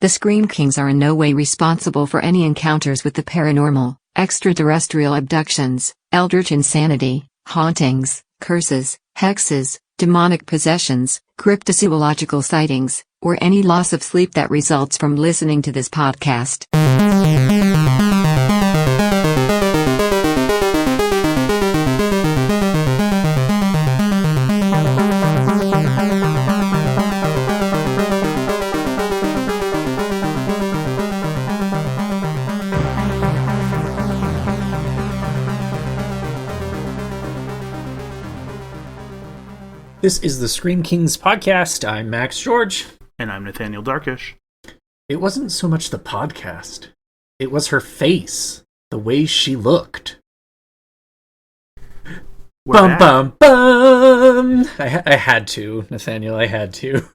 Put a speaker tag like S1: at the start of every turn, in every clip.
S1: The Scream Kings are in no way responsible for any encounters with the paranormal, extraterrestrial abductions, eldritch insanity, hauntings, curses, hexes, demonic possessions, cryptozoological sightings, or any loss of sleep that results from listening to this podcast.
S2: This is the Scream Kings podcast. I'm Max George.
S3: And I'm Nathaniel Darkish.
S2: It wasn't so much the podcast. It was her face. The way she looked. Bum, bum, bum! I had to, Nathaniel. I had to.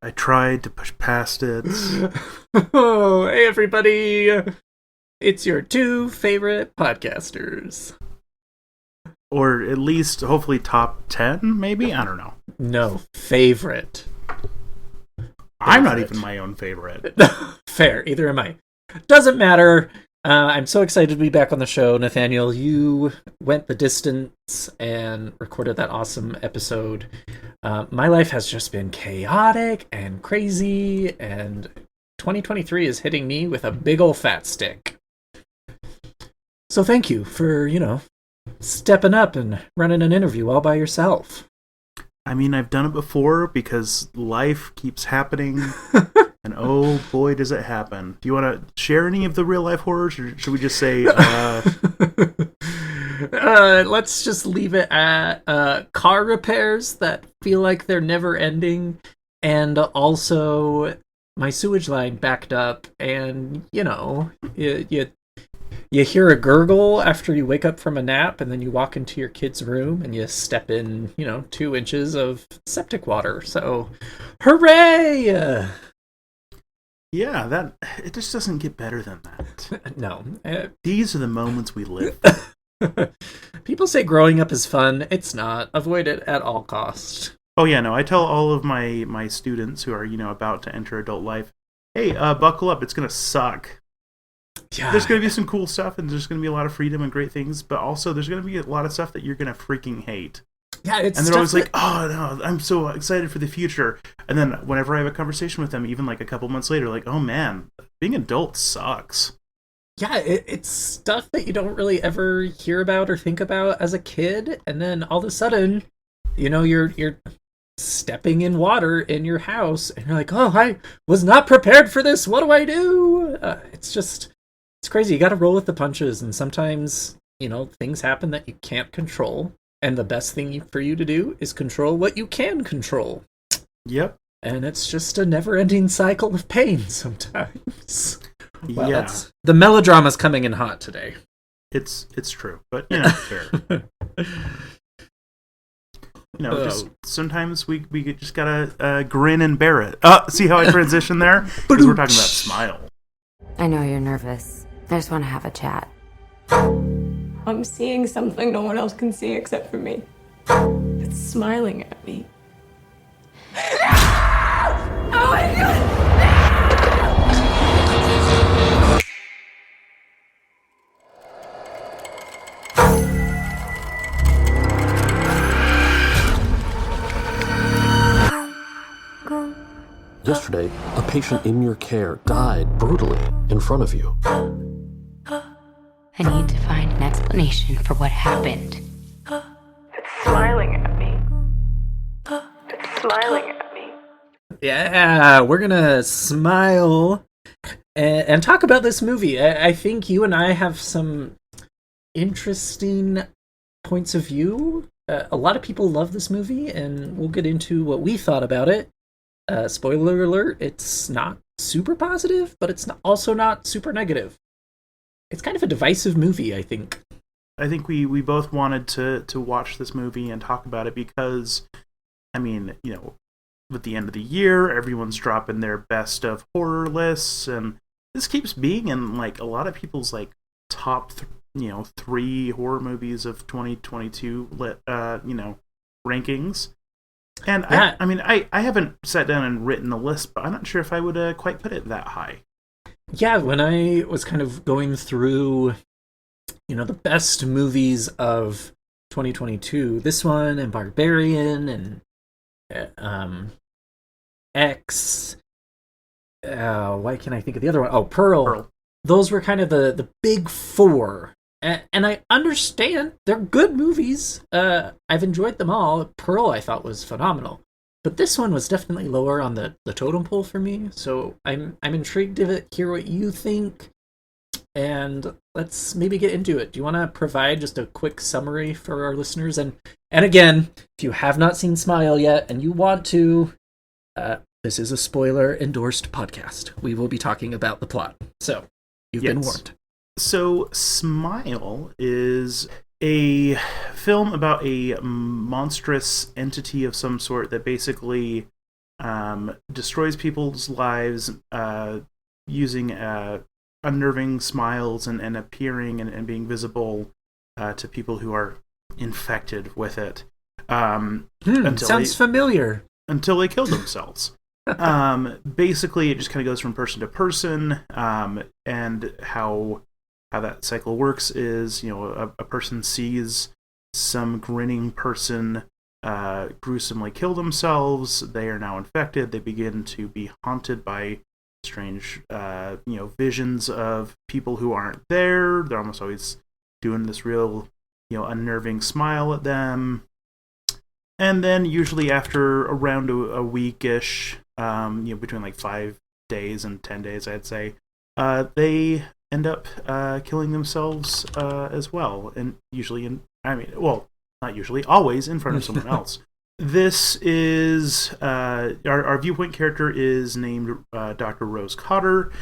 S3: I tried to push past it.
S2: Oh, hey everybody. It's your two favorite podcasters.
S3: Or at least, hopefully, top 10, maybe? I don't know.
S2: No, favorite.
S3: I'm not even my own favorite.
S2: Fair, either am I. Doesn't matter. I'm so excited to be back on the show, Nathaniel. You went the distance and recorded that awesome episode. My life has just been chaotic and crazy, and 2023 is hitting me with a big ol' fat stick. So thank you for, stepping up and running an interview all by yourself.
S3: I mean, I've done it before because life keeps happening, and oh boy does it happen. Do you want to share any of the real life horrors, or should we just say...
S2: let's just leave it at car repairs that feel like they're never ending, and also my sewage line backed up, and, you hear a gurgle after you wake up from a nap, and then you walk into your kid's room and you step in, 2 inches of septic water. So, hooray!
S3: Yeah, it just doesn't get better than that.
S2: No.
S3: These are the moments we live.
S2: People say growing up is fun. It's not. Avoid it at all costs.
S3: Oh yeah, no, I tell all of my students who are, about to enter adult life, hey, buckle up, it's going to suck. Yeah. There's going to be some cool stuff, and there's going to be a lot of freedom and great things, but also there's going to be a lot of stuff that you're going to freaking hate.
S2: Yeah, and
S3: they're always like, oh no, I'm so excited for the future. And then whenever I have a conversation with them, even like a couple months later, like, oh man, being adult sucks.
S2: Yeah, it's stuff that you don't really ever hear about or think about as a kid, and then all of a sudden, you're stepping in water in your house, and you're like, oh, I was not prepared for this. What do I do? It's crazy. You got to roll with the punches, and sometimes, things happen that you can't control, and the best thing for you to do is control what you can control.
S3: Yep. And
S2: it's just a never-ending cycle of pain sometimes. Well,
S3: yeah.
S2: The melodrama's coming in hot today.
S3: It's true, but, fair. Just sometimes we just gotta grin and bear it. See how I transition there? Because we're talking about smile.
S4: I know you're nervous. I just want to have a chat.
S5: I'm seeing something no one else can see except for me. It's smiling at me. Oh my God!
S6: Yesterday, a patient in your care died brutally in front of you.
S4: I need to find an explanation for what happened.
S5: It's smiling at me. It's smiling at me.
S2: Yeah, we're gonna smile and talk about this movie. I think you and I have some interesting points of view. A lot of people love this movie, and we'll get into what we thought about it. Spoiler alert, it's not super positive, but it's also not super negative. It's kind of a divisive movie, I think.
S3: I think we both wanted to watch this movie and talk about it because, with the end of the year, everyone's dropping their best of horror lists, and this keeps being in, a lot of people's, top, 3 horror movies of 2022, rankings. And
S2: Yeah.
S3: I mean, I haven't sat down and written a list, but I'm not sure if I would quite put it that high.
S2: Yeah, when I was kind of going through, the best movies of 2022, this one and Barbarian and X. Why can't I think of the other one? Oh, Pearl. Those were kind of the big four. And I understand they're good movies. I've enjoyed them all. Pearl I thought was phenomenal. But this one was definitely lower on the totem pole for me. So I'm intrigued to hear what you think. And let's maybe get into it. Do you want to provide just a quick summary for our listeners? And again, if you have not seen Smile yet and you want to, this is a spoiler-endorsed podcast. We will be talking about the plot. So, you've been warned.
S3: So, Smile is a film about a monstrous entity of some sort that basically destroys people's lives using unnerving smiles and appearing and being visible to people who are infected with it.
S2: Sounds familiar.
S3: Until they kill themselves. Basically, it just kind of goes from person to person, and how that cycle works is, a person sees some grinning person gruesomely kill themselves. They are now infected. They begin to be haunted by strange, visions of people who aren't there. They're almost always doing this real, unnerving smile at them. And then usually after around a week-ish, between like 5 days and 10 days, I'd say, they end up killing themselves as well. And usually, not usually, always in front of someone else. This is, our viewpoint character is named Dr. Rose Cotter.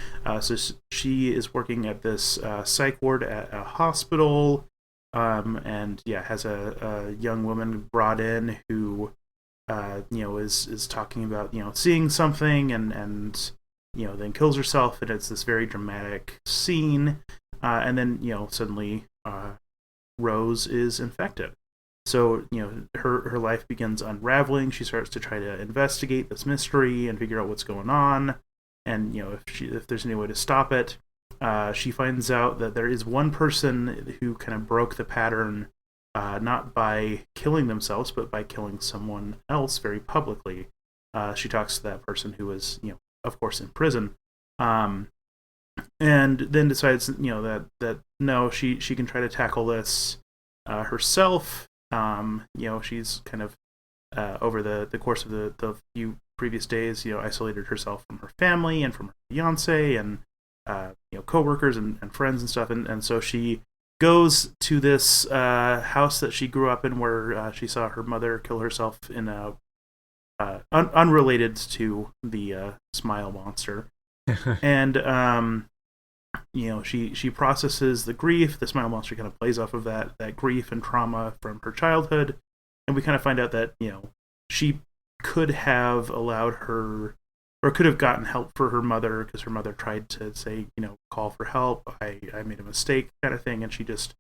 S3: So she is working at this psych ward at a hospital. And has a young woman brought in who, is talking about, seeing something and then kills herself, and it's this very dramatic scene. And then, suddenly, Rose is infected. So, her life begins unraveling. She starts to try to investigate this mystery and figure out what's going on. And, if there's any way to stop it. She finds out that there is one person who kind of broke the pattern, not by killing themselves, but by killing someone else very publicly. She talks to that person who was, of course, in prison, and then decides, that no, she can try to tackle this herself. She's kind of over the course of the few previous days, isolated herself from her family and from her fiance and co-workers and friends and stuff, and so she goes to this house that she grew up in, where she saw her mother kill herself in a unrelated to the smile monster. And she processes the grief. The smile monster kind of plays off of that grief and trauma from her childhood, and we kind of find out that she could have allowed her, or could have gotten help for her mother, because her mother tried to say, call for help. I made a mistake, kind of thing, and she just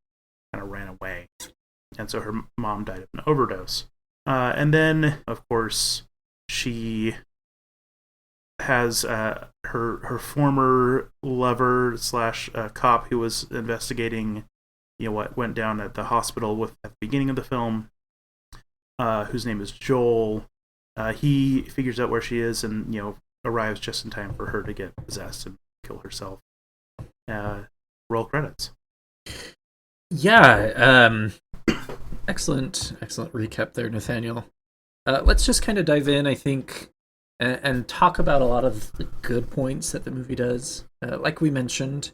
S3: kind of ran away. And so her mom died of an overdose. And then, of course, she has her former lover slash cop who was investigating, what went down at the hospital at the beginning of the film, whose name is Joel. He figures out where she is and, arrives just in time for her to get possessed and kill herself. Roll credits.
S2: Yeah, excellent recap there, Nathaniel. Let's just kind of dive in, I think, and talk about a lot of the good points that the movie does. Like we mentioned,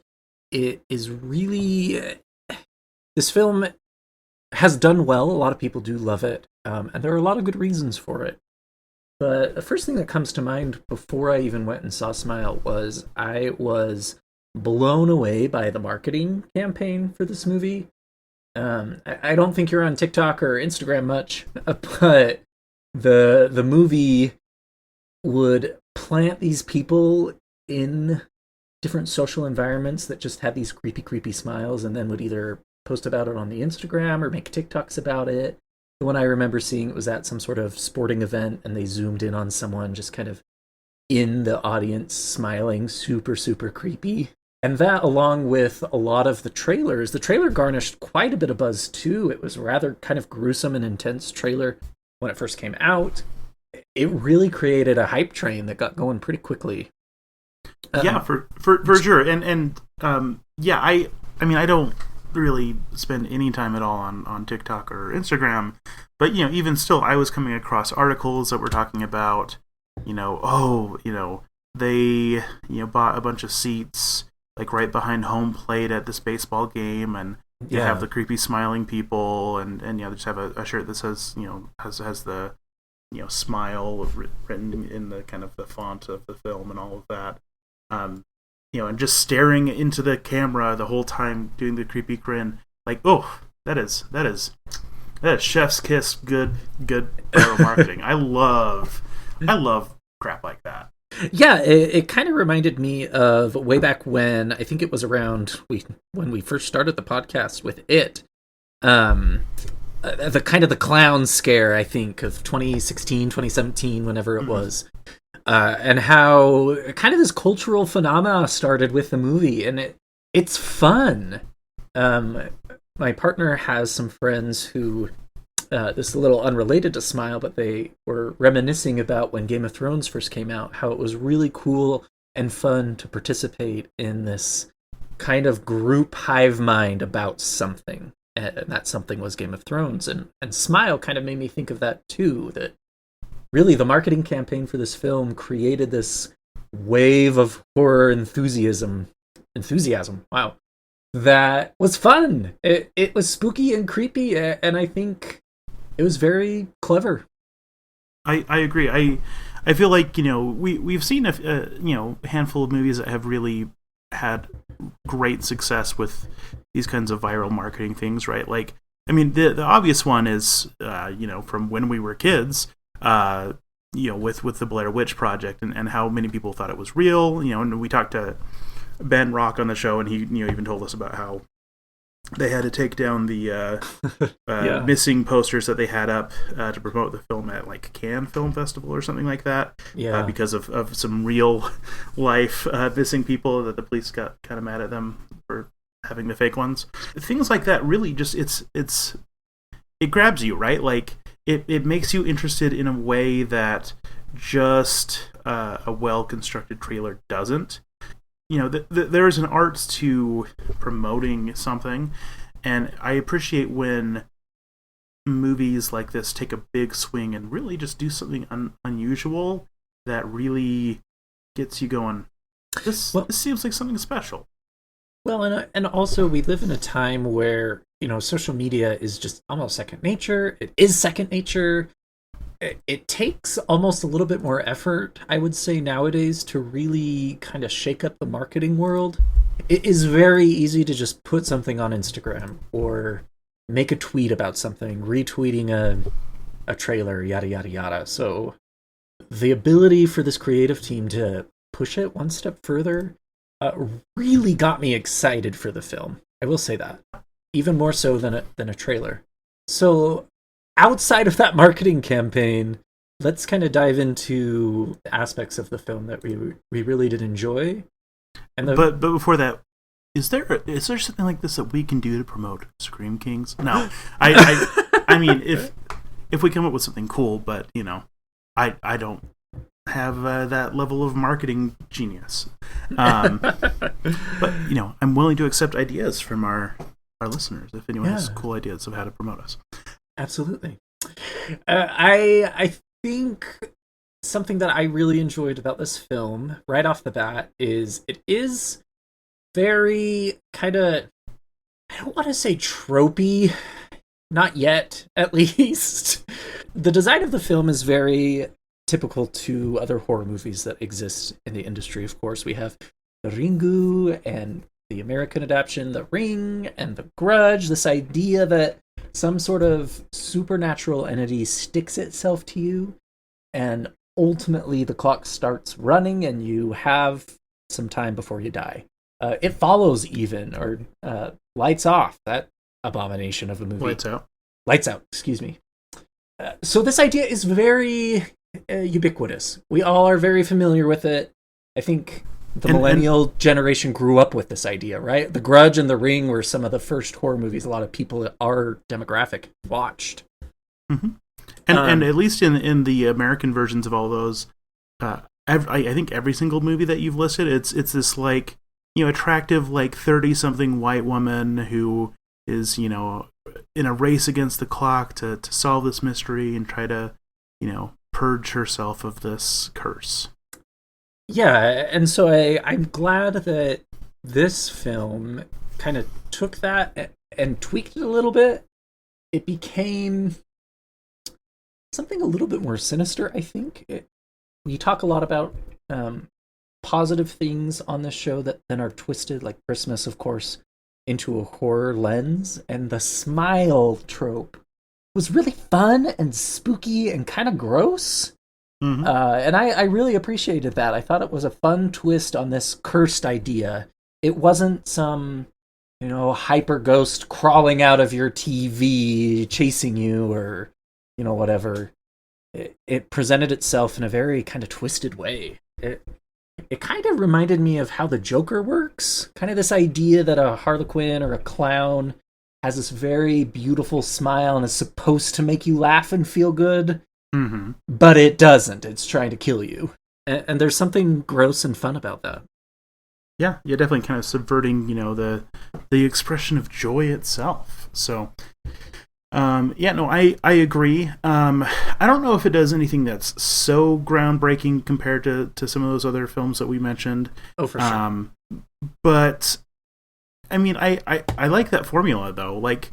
S2: it is really... this film has done well. A lot of people do love it, and there are a lot of good reasons for it. But the first thing that comes to mind before I even went and saw Smile was I was blown away by the marketing campaign for this movie. I don't think you're on TikTok or Instagram much, but the movie would plant these people in different social environments that just had these creepy smiles, and then would either post about it on the Instagram or make TikToks about it. The one I remember seeing was at some sort of sporting event, and they zoomed in on someone just kind of in the audience smiling, super, super creepy. And that, along with a lot of the trailer garnished quite a bit of buzz too. It was rather kind of gruesome and intense trailer when it first came out. It really created a hype train that got going pretty quickly.
S3: Yeah, for sure. And yeah, I mean, I don't really spend any time at all on TikTok or Instagram, but even still, I was coming across articles that were talking about, they bought a bunch of seats like right behind home plate at this baseball game, and you have the creepy smiling people, and they just have a shirt that says has the smile written in the kind of the font of the film and all of that. And just staring into the camera the whole time, doing the creepy grin, like, oh, that is chef's kiss, good viral marketing. I love crap like that.
S2: Yeah, it kind of reminded me of way back when, I think it was around when we first started the podcast with it. The kind of the clown scare, I think, of 2016, 2017, whenever it was. And how kind of this cultural phenomena started with the movie, and it's fun. My partner has some friends who, this is a little unrelated to Smile, but they were reminiscing about when Game of Thrones first came out, how it was really cool and fun to participate in this kind of group hive mind about something. And that something was Game of Thrones. And Smile kind of made me think of that too, that really the marketing campaign for this film created this wave of horror enthusiasm. Wow. That was fun. It was spooky and creepy, and I think it was very clever.
S3: I agree. I feel like we've seen a handful of movies that have really had great success with these kinds of viral marketing things, right? Like, I mean, the obvious one is from when we were kids, with the Blair Witch Project, and how many people thought it was real. And we talked to Ben Rock on the show, and he even told us about how they had to take down the missing posters that they had up to promote the film at like Cannes Film Festival or something like that. Because of some real life missing people that the police got kind of mad at them for having the fake ones. Things like that really just it grabs you, right? Like it makes you interested in a way that just a well-constructed trailer doesn't. There is an art to promoting something, and I appreciate when movies like this take a big swing and really just do something unusual that really gets you going. This seems like something special.
S2: Well, and also we live in a time where social media is just almost second nature. It is second nature. It takes almost a little bit more effort, I would say, nowadays to really kind of shake up the marketing world. It is very easy to just put something on Instagram or make a tweet about something, retweeting a trailer, yada, yada, yada. So the ability for this creative team to push it one step further really got me excited for the film. I will say that. Even more so than a trailer. So outside of that marketing campaign, let's kind of dive into aspects of the film that we really did enjoy.
S3: But before that, is there something like this that we can do to promote Scream Kings? No, I mean if we come up with something cool, but I don't have that level of marketing genius. But I'm willing to accept ideas from our listeners if anyone has cool ideas of how to promote us.
S2: Absolutely. I think something that I really enjoyed about this film right off the bat is it is very kind of, I don't want to say tropey, not yet, at least. The design of the film is very typical to other horror movies that exist in the industry. Of course, we have the Ringu and the American adaptation, The Ring, and The Grudge. This idea that some sort of supernatural entity sticks itself to you, and ultimately the clock starts running and you have some time before you die. It Follows even, or Lights Off, that abomination of a movie.
S3: Lights Out,
S2: excuse me. So this idea is very ubiquitous. We all are very familiar with it. I think the millennial generation grew up with this idea, right? The Grudge and The Ring were some of the first horror movies a lot of people our demographic watched.
S3: Mm-hmm. And at least in the American versions of all those, I think every single movie that you've listed, it's this like, attractive like 30-something white woman who is, in a race against the clock to solve this mystery and try to, purge herself of this curse.
S2: Yeah, and so I'm glad that this film kind of took that and tweaked it a little bit. It became something a little bit more sinister, I think. We talk a lot about positive things on this show that then are twisted, like Christmas, of course, into a horror lens. And the smile trope was really fun and spooky and kind of gross. Mm-hmm. And I really appreciated that. I thought it was a fun twist on this cursed idea. It wasn't some, hyper ghost crawling out of your TV chasing you or, whatever. It presented itself in a very kind of twisted way. It kind of reminded me of how the Joker works. Kind of this idea that a harlequin or a clown has this very beautiful smile and is supposed to make you laugh and feel good. Mm-hmm. But it doesn't. It's trying to kill you. And there's something gross and fun about that.
S3: Yeah, definitely kind of subverting, the expression of joy itself. So, I agree. I don't know if it does anything that's so groundbreaking compared to some of those other films that we mentioned.
S2: Oh, for sure.
S3: But, I mean, I like that formula, though. Like,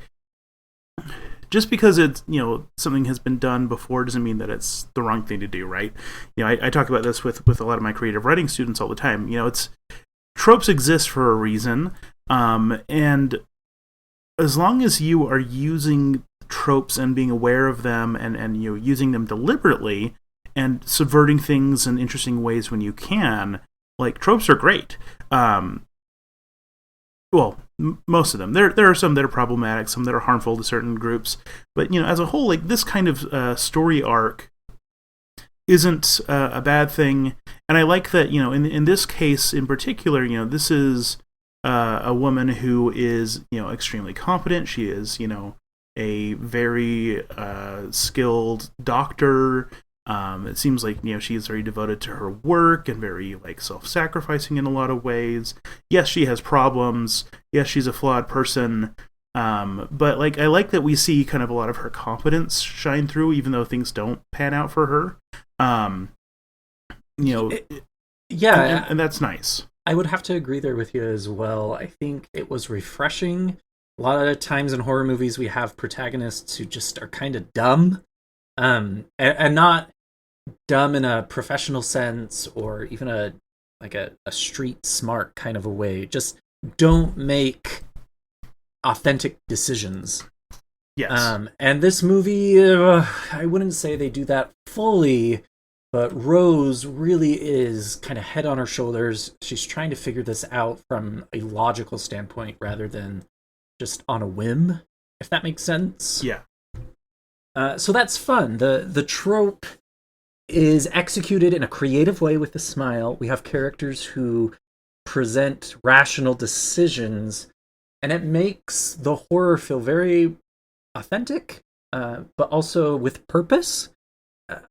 S3: just because it's, something has been done before doesn't mean that it's the wrong thing to do, right? I talk about this with a lot of my creative writing students all the time. It's tropes exist for a reason, and as long as you are using tropes and being aware of them and using them deliberately and subverting things in interesting ways when you can, like, tropes are great. Well, most of them. There are some that are problematic, some that are harmful to certain groups. But, as a whole, like, this kind of story arc isn't a bad thing. And I like that, in this case in particular, this is a woman who is, extremely competent. She is, a very skilled doctor. It seems like, she is very devoted to her work and very, like, self-sacrificing in a lot of ways. Yes, she has problems. Yes, she's a flawed person. But, like, I like that we see kind of a lot of her competence shine through, even though things don't pan out for her.
S2: Yeah.
S3: And that's nice.
S2: I would have to agree there with you as well. I think it was refreshing. A lot of times in horror movies, we have protagonists who just are kind of dumb. And not dumb in a professional sense or even a street smart kind of a way. Just don't make authentic decisions.
S3: Yes.
S2: And this movie, I wouldn't say they do that fully, but Rose really is kind of head on her shoulders. She's trying to figure this out from a logical standpoint rather than just on a whim, if that makes sense.
S3: Yeah.
S2: So that's fun. The trope is executed in a creative way with a smile. We have characters who present rational decisions, and it makes the horror feel very authentic, but also with purpose.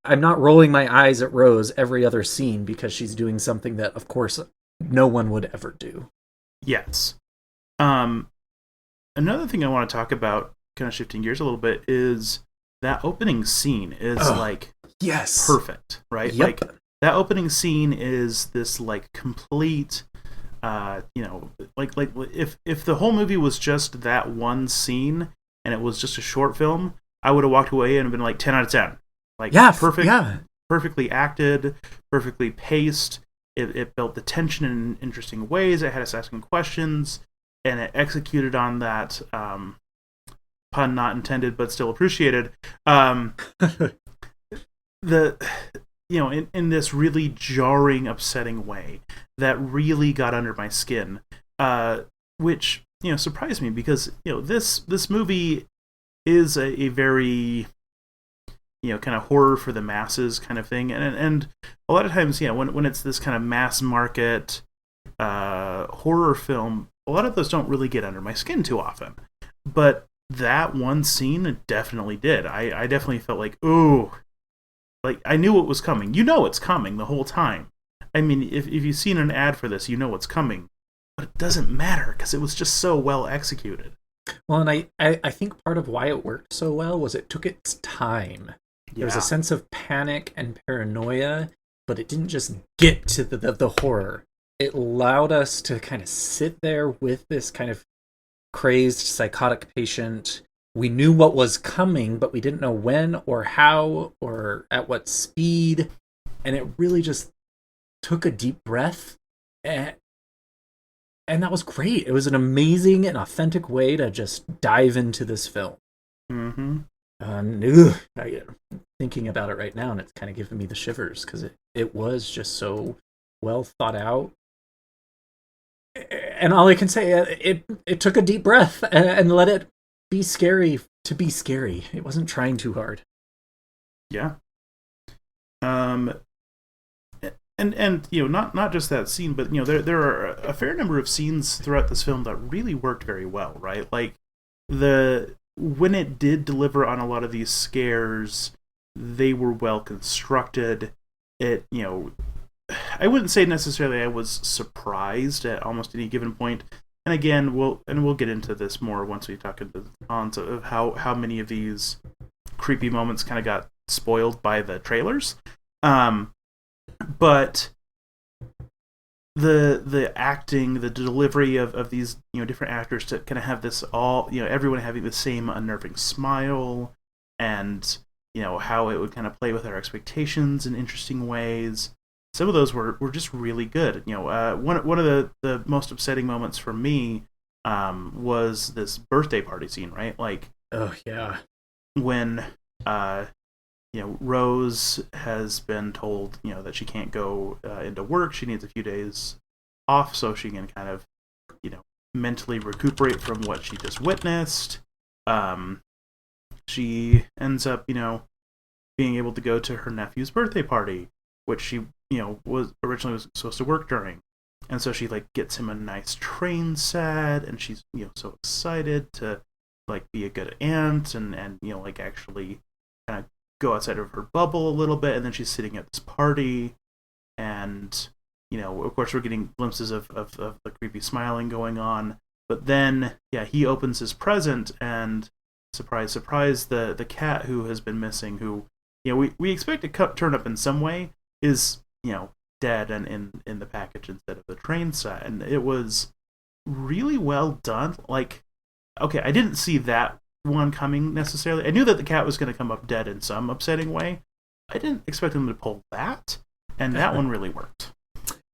S2: I'm not rolling my eyes at Rose every other scene because she's doing something that, of course, no one would ever do.
S3: Yes. Another thing I want to talk about, kind of shifting gears a little bit, is that opening scene is
S2: yes,
S3: perfect, right?
S2: Yep.
S3: Like, that opening scene is this, like, complete, like if the whole movie was just that one scene and it was just a short film, I would have walked away and been like 10 out of 10. Like, perfect, perfectly acted, perfectly paced. It built the tension in interesting ways. It had us asking questions, and it executed on that. Pun not intended, but still appreciated. In this really jarring, upsetting way that really got under my skin, which surprised me because this movie is a very kind of horror for the masses kind of thing. And a lot of times, when it's this kind of mass market horror film, a lot of those don't really get under my skin too often. But that one scene definitely did. I definitely felt like, ooh, like I knew it was coming. It's coming the whole time. I mean, if you've seen an ad for this, what's coming. But it doesn't matter because it was just so well executed.
S2: Well, and I think part of why it worked so well was it took its time. There was a sense of panic and paranoia, but it didn't just get to the horror. It allowed us to kind of sit there with this kind of crazed, psychotic patient. We knew what was coming, but we didn't know when or how or at what speed. And it really just took a deep breath. And that was great. It was an amazing and authentic way to just dive into this film.
S3: Mm-hmm.
S2: Thinking about it right now, and it's kind of giving me the shivers because it was just so well thought out. And all I can say, it took a deep breath and let it be scary to be scary. It wasn't trying too hard.
S3: Yeah. And not just that scene, but there are a fair number of scenes throughout this film that really worked very well, right? Like when it did deliver on a lot of these scares, they were well constructed. I wouldn't say necessarily I was surprised at almost any given point. And again, we'll get into this more once we talk into the cons of how many of these creepy moments kind of got spoiled by the trailers. But the acting, the delivery of these different actors to kind of have this all everyone having the same unnerving smile, and how it would kind of play with our expectations in interesting ways. Some of those were just really good. One of the most upsetting moments for me was this birthday party scene, right? Like,
S2: oh yeah,
S3: when Rose has been told, that she can't go into work. She needs a few days off so she can kind of, mentally recuperate from what she just witnessed. She ends up, being able to go to her nephew's birthday party, which she, was originally supposed to work during. And so she gets him a nice train set, and she's, so excited to be a good aunt and actually kind of go outside of her bubble a little bit. And then she's sitting at this party, and of course we're getting glimpses of the creepy smiling going on. But then he opens his present, and surprise the cat who has been missing, who we expect to turn up in some way, is dead and in the package instead of the train set. And it was really well done. Okay, I didn't see that one coming necessarily. I knew that the cat was going to come up dead in some upsetting way. I didn't expect him to pull that, and that one really worked.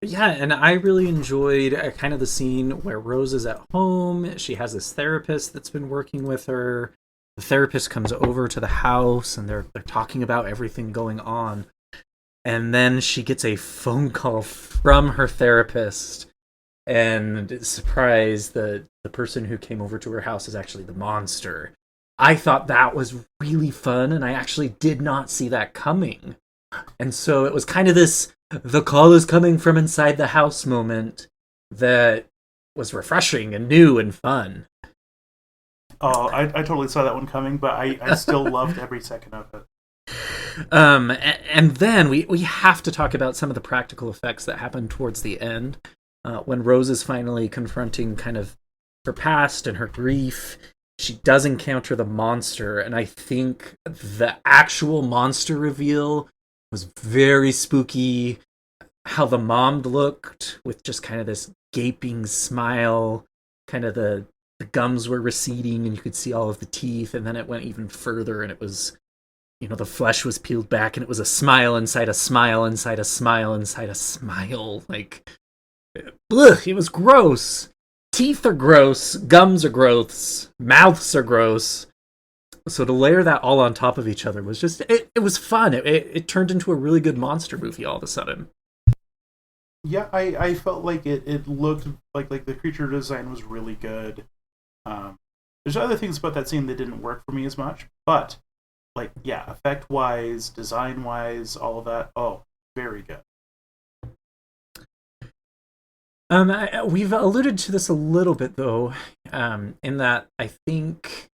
S2: Yeah, and I really enjoyed kind of the scene where Rose is at home. She has this therapist that's been working with her. The therapist comes over to the house, and they're talking about everything going on. And then she gets a phone call from her therapist, and surprise, the person who came over to her house is actually the monster. I thought that was really fun, and I actually did not see that coming. And so it was kind of this, the call is coming from inside the house moment that was refreshing and new and fun.
S3: Oh, I totally saw that one coming, but I still loved every second of it.
S2: And then we have to talk about some of the practical effects that happened towards the end. When Rose is finally confronting kind of her past and her grief, she does encounter the monster, and I think the actual monster reveal was very spooky. How the mom looked with just kind of this gaping smile, kind of the gums were receding and you could see all of the teeth, and then it went even further and it was, the flesh was peeled back and it was a smile inside a smile inside a smile inside a smile. Ugh, it was gross. Teeth are gross, gums are gross, mouths are gross. So to layer that all on top of each other was just, it was fun. It turned into a really good monster movie all of a sudden.
S3: Yeah, I felt like it looked like the creature design was really good. There's other things about that scene that didn't work for me as much, but like, yeah, effect wise, design wise, all of that. Oh, very good.
S2: We've alluded to this a little bit though, in that I think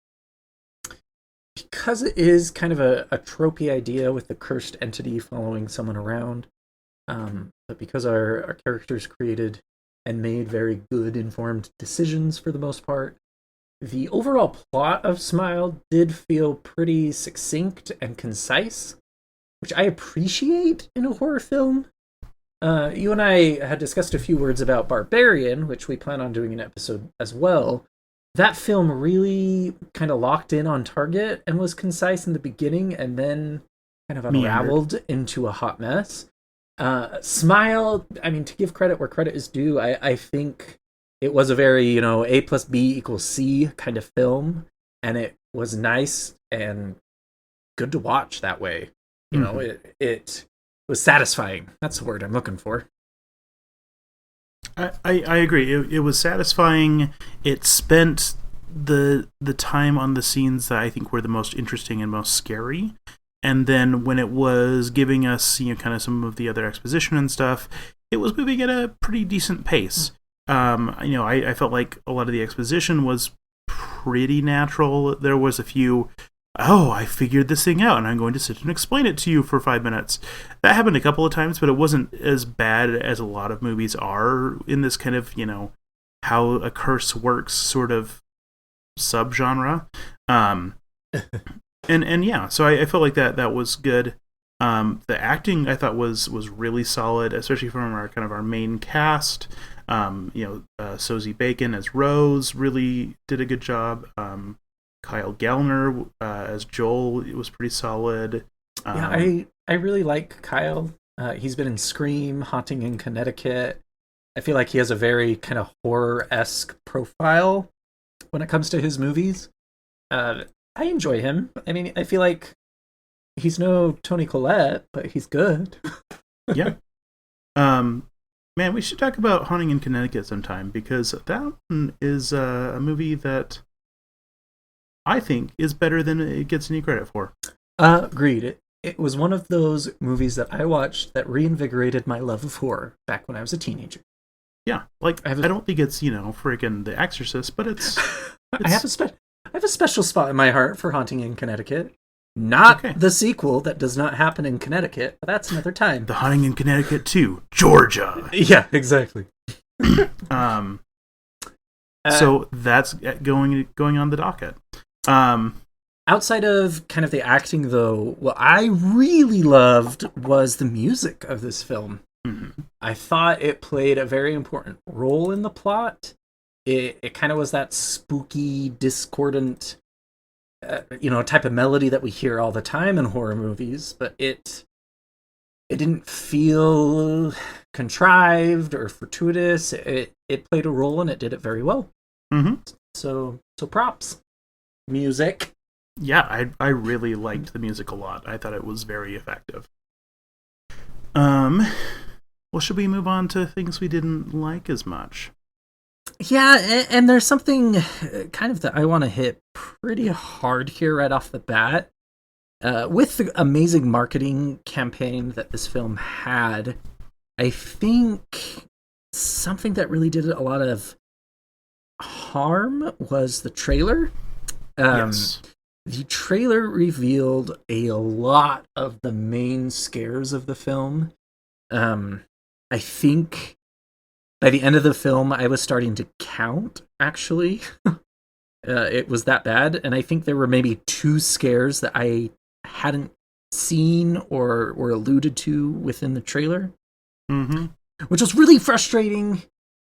S2: because it is kind of a tropey idea with the cursed entity following someone around, but because our characters created and made very good informed decisions for the most part, the overall plot of Smile did feel pretty succinct and concise, which I appreciate in a horror film. You and I had discussed a few words about Barbarian, which we plan on doing an episode as well. That film really kind of locked in on target and was concise in the beginning and then kind of unraveled into a hot mess. Smile, I mean, to give credit where credit is due, I think it was a very, A plus B equals C kind of film, and it was nice and good to watch that way. It was satisfying. That's the word I'm looking for.
S3: I agree. It was satisfying. It spent the time on the scenes that I think were the most interesting and most scary. And then when it was giving us, kind of some of the other exposition and stuff, it was moving at a pretty decent pace. I felt like a lot of the exposition was pretty natural. There was a few, I figured this thing out and I'm going to sit and explain it to you for 5 minutes. That happened a couple of times, but it wasn't as bad as a lot of movies are in this kind of, how a curse works sort of subgenre. And yeah, so I felt like that was good. The acting I thought was really solid, especially from our main cast. Sosie Bacon as Rose really did a good job. Kyle Gallner as Joel, it was pretty solid.
S2: I really like Kyle. He's been in Scream, Haunting in Connecticut. I feel like he has a very kind of horror-esque profile when it comes to his movies. I enjoy him. I mean, I feel like he's no Toni Collette, but he's good.
S3: Yeah. Man, we should talk about Haunting in Connecticut sometime, because that one is a movie that I think is better than it gets any credit for.
S2: Agreed. It was one of those movies that I watched that reinvigorated my love of horror back when I was a teenager.
S3: Yeah, like I don't think it's friggin' The Exorcist, but it's
S2: I have a special spot in my heart for Haunting in Connecticut. Not the sequel that does not happen in Connecticut, but that's another time.
S3: The Haunting in Connecticut 2, Georgia.
S2: Yeah, exactly.
S3: So that's going on the docket.
S2: Outside of kind of the acting, though, what I really loved was the music of this film.
S3: Mm-hmm.
S2: I thought it played a very important role in the plot. It kind of was that spooky, discordant, type of melody that we hear all the time in horror movies, but it didn't feel contrived or fortuitous. It played a role and it did it very well.
S3: Mm-hmm.
S2: So props. Music.
S3: Yeah, I really liked the music a lot. I thought it was very effective. Well, should we move on to things we didn't like as much?
S2: Yeah, and there's something kind of that I want to hit pretty hard here right off the bat. With the amazing marketing campaign that this film had, I think something that really did a lot of harm was the trailer.
S3: Yes.
S2: The trailer revealed a lot of the main scares of the film. I think by the end of the film, I was starting to count, actually. It was that bad. And I think there were maybe 2 scares that I hadn't seen or were alluded to within the trailer.
S3: Mm-hmm.
S2: Which was really frustrating.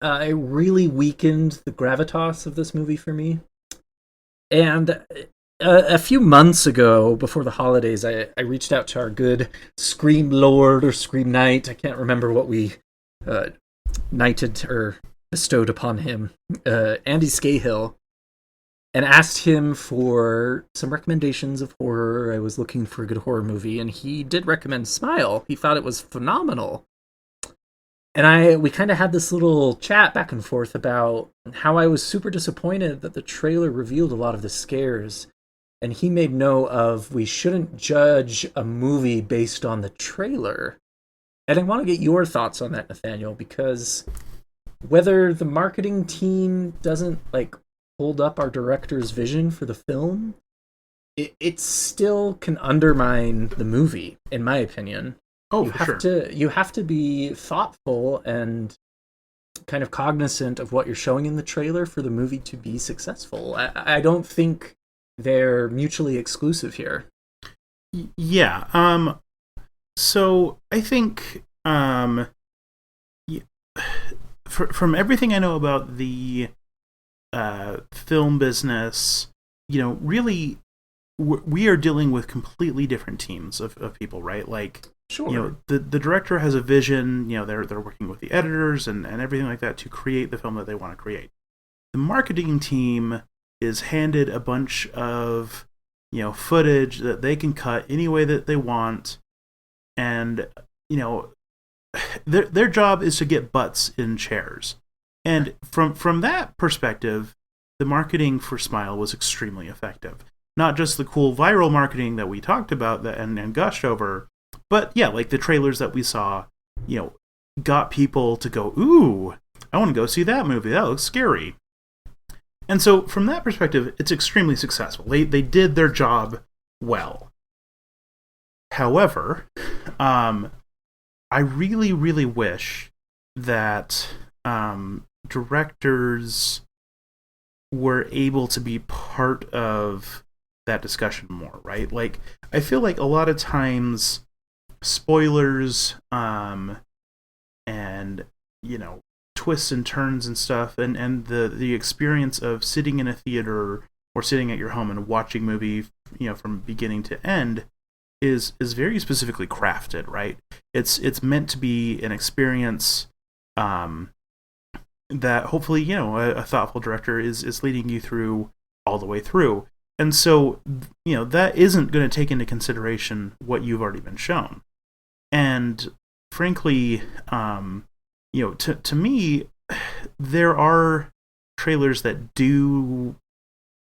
S2: It really weakened the gravitas of this movie for me. And a few months ago, before the holidays, I reached out to our good Scream Lord or Scream Knight. I can't remember what we knighted or bestowed upon him, Andy Scahill, and asked him for some recommendations of horror. I was looking for a good horror movie, and he did recommend Smile. He thought it was phenomenal. And we kind of had this little chat back and forth about how I was super disappointed that the trailer revealed a lot of the scares. and he made note of we shouldn't judge a movie based on the trailer. And I want to get your thoughts on that, Nathaniel, because whether the marketing team doesn't like hold up our director's vision for the film, it still can undermine the movie, in my opinion.
S3: Oh,
S2: you
S3: for
S2: have
S3: sure.
S2: You have to be thoughtful and kind of cognizant of what you're showing in the trailer for the movie to be successful. I don't think they're mutually exclusive here.
S3: Yeah. So I think from everything I know about the film business, really we are dealing with completely different teams of people, right? Like,
S2: sure,
S3: the director has a vision. They're working with the editors and everything like that to create the film that they want to create. The marketing team is handed a bunch of footage that they can cut any way that they want, and their job is to get butts in chairs. And from that perspective, the marketing for Smile was extremely effective. Not just the cool viral marketing that we talked about and gushed over, but yeah, like the trailers that we saw, got people to go, ooh, I want to go see that movie. That looks scary. And so from that perspective, it's extremely successful. They did their job well. However, I really, really wish that directors were able to be part of that discussion more, right? Like, I feel like a lot of times spoilers and twists and turns and stuff, and the experience of sitting in a theater or sitting at your home and watching movie from beginning to end is very specifically crafted, right? It's meant to be an experience that hopefully a thoughtful director is leading you through all the way through. And so that isn't going to take into consideration what you've already been shown. And frankly, to me, there are trailers that do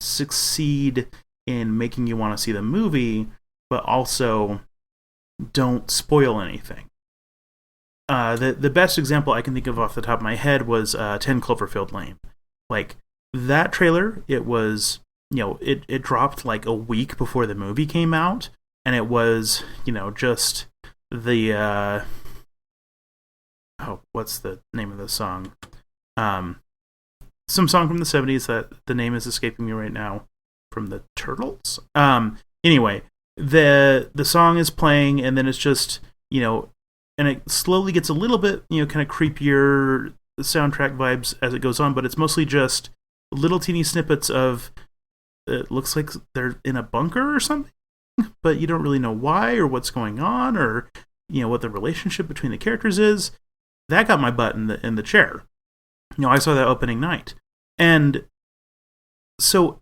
S3: succeed in making you want to see the movie, but also don't spoil anything. The best example I can think of off the top of my head was 10 Cloverfield Lane. Like, that trailer, it was, it dropped like a week before the movie came out, and it was, just the, what's the name of the song? Some song from the 70s that the name is escaping me right now, from the Turtles. Anyway, the song is playing, and then it's just, and it slowly gets a little bit, kind of creepier soundtrack vibes as it goes on, but it's mostly just little teeny snippets of, it looks like they're in a bunker or something, but you don't really know why or what's going on or, what the relationship between the characters is. That got my butt in the chair. I saw that opening night. And so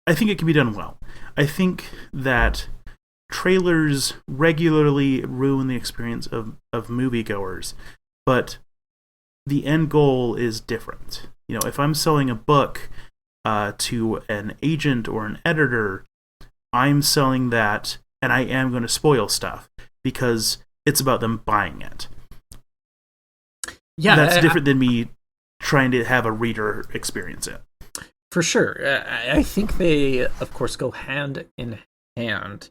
S3: I think it can be done well. I think that trailers regularly ruin the experience of moviegoers, but the end goal is different. If I'm selling a book to an agent or an editor, I'm selling that, and I am going to spoil stuff because it's about them buying it.
S2: Yeah,
S3: that's different than me trying to have a reader experience it.
S2: For sure. I think they, of course, go hand in hand.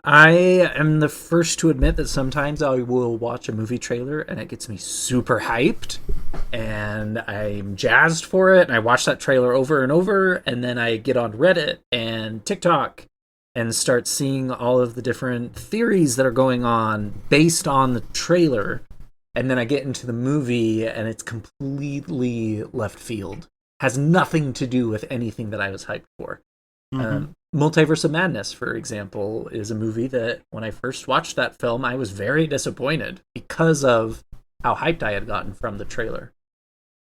S2: I am the first to admit that sometimes I will watch a movie trailer and it gets me super hyped and I'm jazzed for it, and I watch that trailer over and over, and then I get on Reddit and TikTok and start seeing all of the different theories that are going on based on the trailer, and then I get into the movie and it's completely left field. Has nothing to do with anything that I was hyped for. Mm-hmm. Multiverse of Madness, for example, is a movie that when I first watched that film, I was very disappointed because of how hyped I had gotten from the trailer.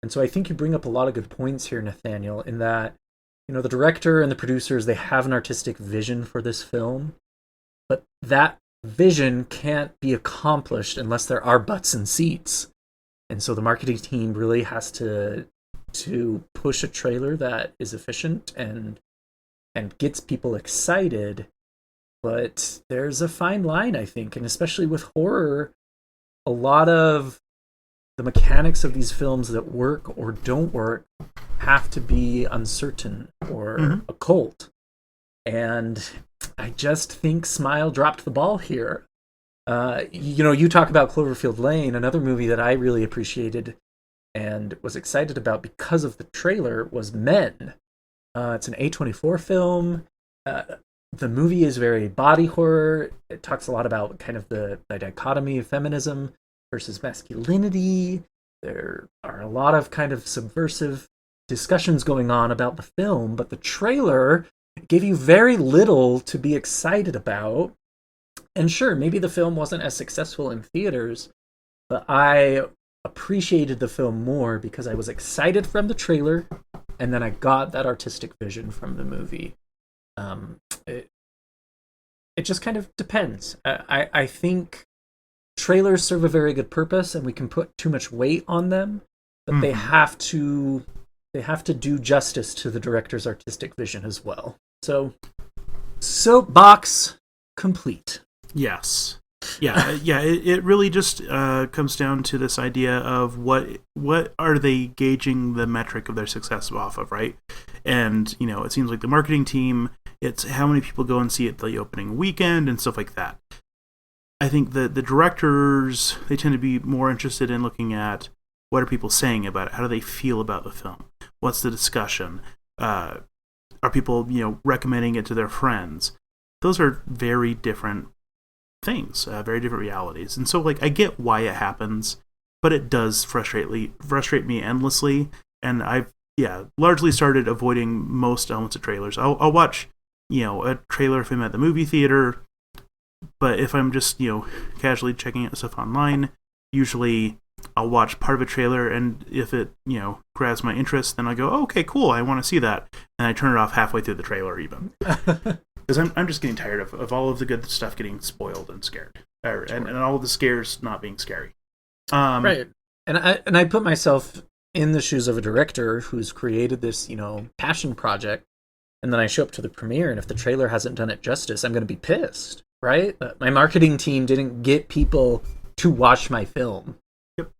S2: And so I think you bring up a lot of good points here, Nathaniel, in that, the director and the producers, they have an artistic vision for this film, but that vision can't be accomplished unless there are butts in seats. And so the marketing team really has to push a trailer that is efficient and and gets people excited. But there's a fine line, I think, and especially with horror, a lot of the mechanics of these films that work or don't work have to be uncertain or occult. And I just think Smile dropped the ball here. You talk about Cloverfield Lane, another movie that I really appreciated and was excited about because of the trailer was Men. It's an A24 film. The movie is very body horror. It talks a lot about kind of the dichotomy of feminism versus masculinity. There are a lot of kind of subversive discussions going on about the film, but the trailer gave you very little to be excited about. And sure, maybe the film wasn't as successful in theaters, but I appreciated the film more because I was excited from the trailer, and then I got that artistic vision from the movie. It just kind of depends. I think trailers serve a very good purpose, and we can put too much weight on them, but they have to do justice to the director's artistic vision as well. So, soapbox complete.
S3: Yes. Yeah. It really just comes down to this idea of what are they gauging the metric of their success off of, right? And it seems like the marketing team, it's how many people go and see it the opening weekend and stuff like that. I think the directors, they tend to be more interested in looking at what are people saying about it, how do they feel about the film, what's the discussion, are people recommending it to their friends. Those are very different things, very different realities. And so I get why it happens, but it does frustrate me endlessly. And I've largely started avoiding most elements of trailers. I'll watch a trailer if I'm at the movie theater, but if I'm just casually checking out stuff online, usually I'll watch part of a trailer, and if it grabs my interest, then I go, oh, okay, cool, I want to see that, and I turn it off halfway through the trailer even. Because I'm just getting tired of all of the good stuff getting spoiled and scared, and all of the scares not being scary.
S2: Right, and I put myself in the shoes of a director who's created this passion project, and then I show up to the premiere, and if the trailer hasn't done it justice, I'm going to be pissed, right? My marketing team didn't get people to watch my film.
S3: Yep.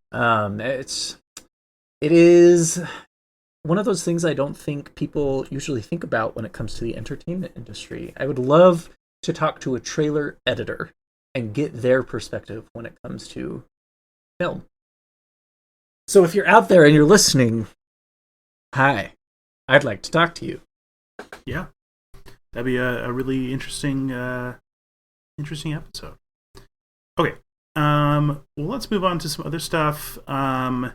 S2: It is one of those things I don't think people usually think about when it comes to the entertainment industry. I would love to talk to a trailer editor and get their perspective when it comes to film. So if you're out there and you're listening, hi, I'd like to talk to you.
S3: Yeah, that'd be a really interesting episode. Okay, well, let's move on to some other stuff. I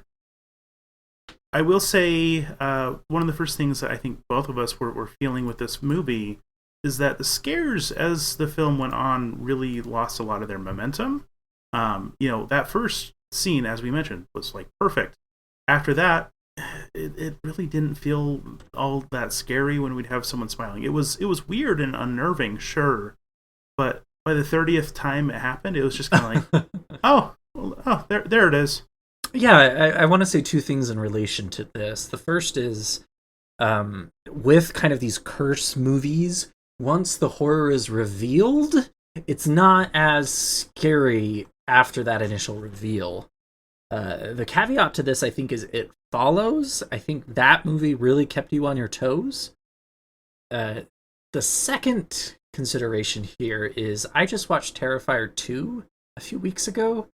S3: will say one of the first things that I think both of us were feeling with this movie is that the scares as the film went on really lost a lot of their momentum. That first scene, as we mentioned, was perfect. After that, it really didn't feel all that scary when we'd have someone smiling. It was weird and unnerving, sure, but by the 30th time it happened, it was just kind of like, oh, there it is.
S2: Yeah, I want to say two things in relation to this. The first is, with kind of these curse movies, once the horror is revealed, it's not as scary after that initial reveal. The caveat to this, I think, is It Follows. I think that movie really kept you on your toes. The second consideration here is I just watched Terrifier 2 a few weeks ago,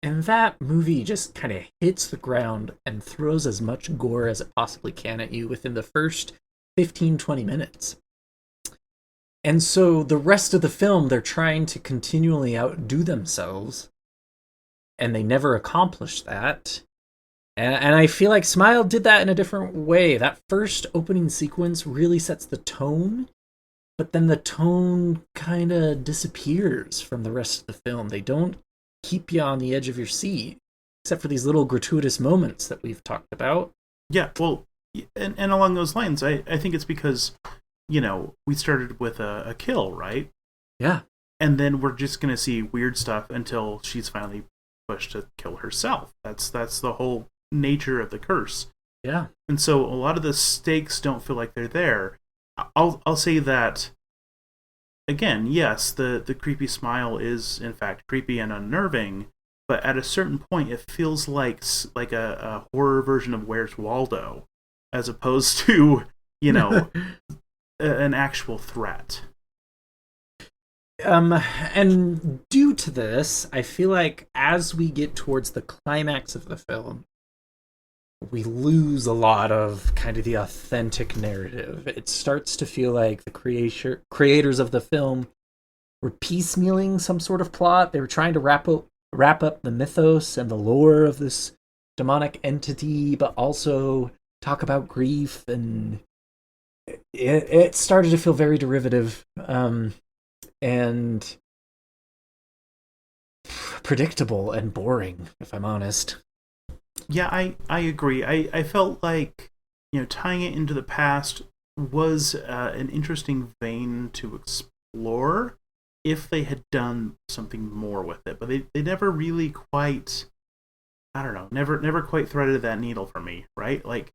S2: and that movie just kind of hits the ground and throws as much gore as it possibly can at you within the first 15-20 minutes. And so the rest of the film, they're trying to continually outdo themselves, and they never accomplish that. And I feel like Smile did that in a different way. That first opening sequence really sets the tone, but then the tone kind of disappears from the rest of the film. They don't keep you on the edge of your seat, except for these little gratuitous moments that we've talked about.
S3: Yeah, well, and along those lines, I think it's because, we started with a kill, right?
S2: Yeah.
S3: And then we're just going to see weird stuff until she's finally pushed to kill herself. That's the whole nature of the curse.
S2: Yeah.
S3: And so a lot of the stakes don't feel like they're there. I'll say that again. Yes, the creepy smile is in fact creepy and unnerving, but at a certain point, it feels like a horror version of Where's Waldo, as opposed to an actual threat.
S2: And due to this, I feel like as we get towards the climax of the film, we lose a lot of kind of the authentic narrative. It starts to feel like the creators of the film were piecemealing some sort of plot. They were trying to wrap up the mythos and the lore of this demonic entity, but also talk about grief, and it started to feel very derivative and predictable and boring, if I'm honest.
S3: Yeah, I agree. I felt like, tying it into the past was an interesting vein to explore if they had done something more with it. But they never really quite, I don't know, never quite threaded that needle for me, right? Like,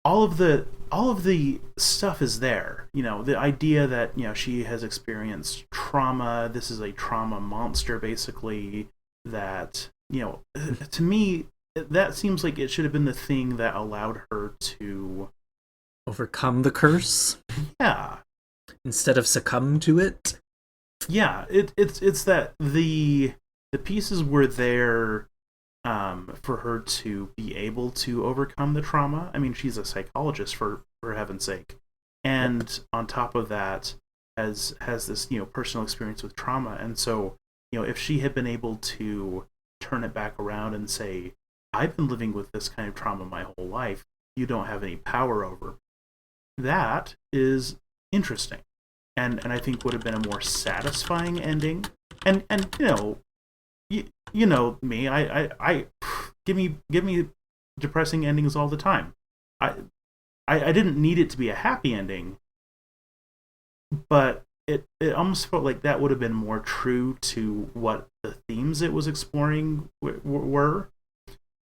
S3: all of the stuff is there. The idea that, she has experienced trauma, this is a trauma monster, basically, that, to me, that seems like it should have been the thing that allowed her to
S2: overcome the curse.
S3: Yeah.
S2: Instead of succumb to it.
S3: Yeah, it's that the pieces were there for her to be able to overcome the trauma. I mean, she's a psychologist, for heaven's sake, and on top of that, has this personal experience with trauma. And so, if she had been able to turn it back around and say, I've been living with this kind of trauma my whole life, you don't have any power over, that is interesting, and I think would have been a more satisfying ending. And you know me, I give me depressing endings all the time. I didn't need it to be a happy ending, but it almost felt like that would have been more true to what the themes it was exploring were.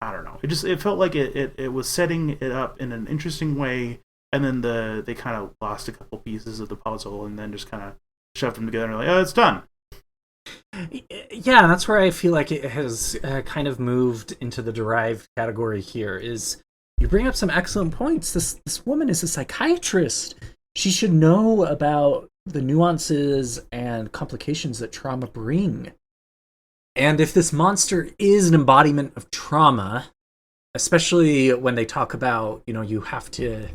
S3: I don't know. It felt like it was setting it up in an interesting way, and then they kind of lost a couple pieces of the puzzle, and then just kind of shoved them together and like, oh, it's done.
S2: Yeah, that's where I feel like it has kind of moved into the derived category here. Is you bring up some excellent points. This woman is a psychiatrist. She should know about the nuances and complications that trauma bring. And if this monster is an embodiment of trauma, especially when they talk about, you have to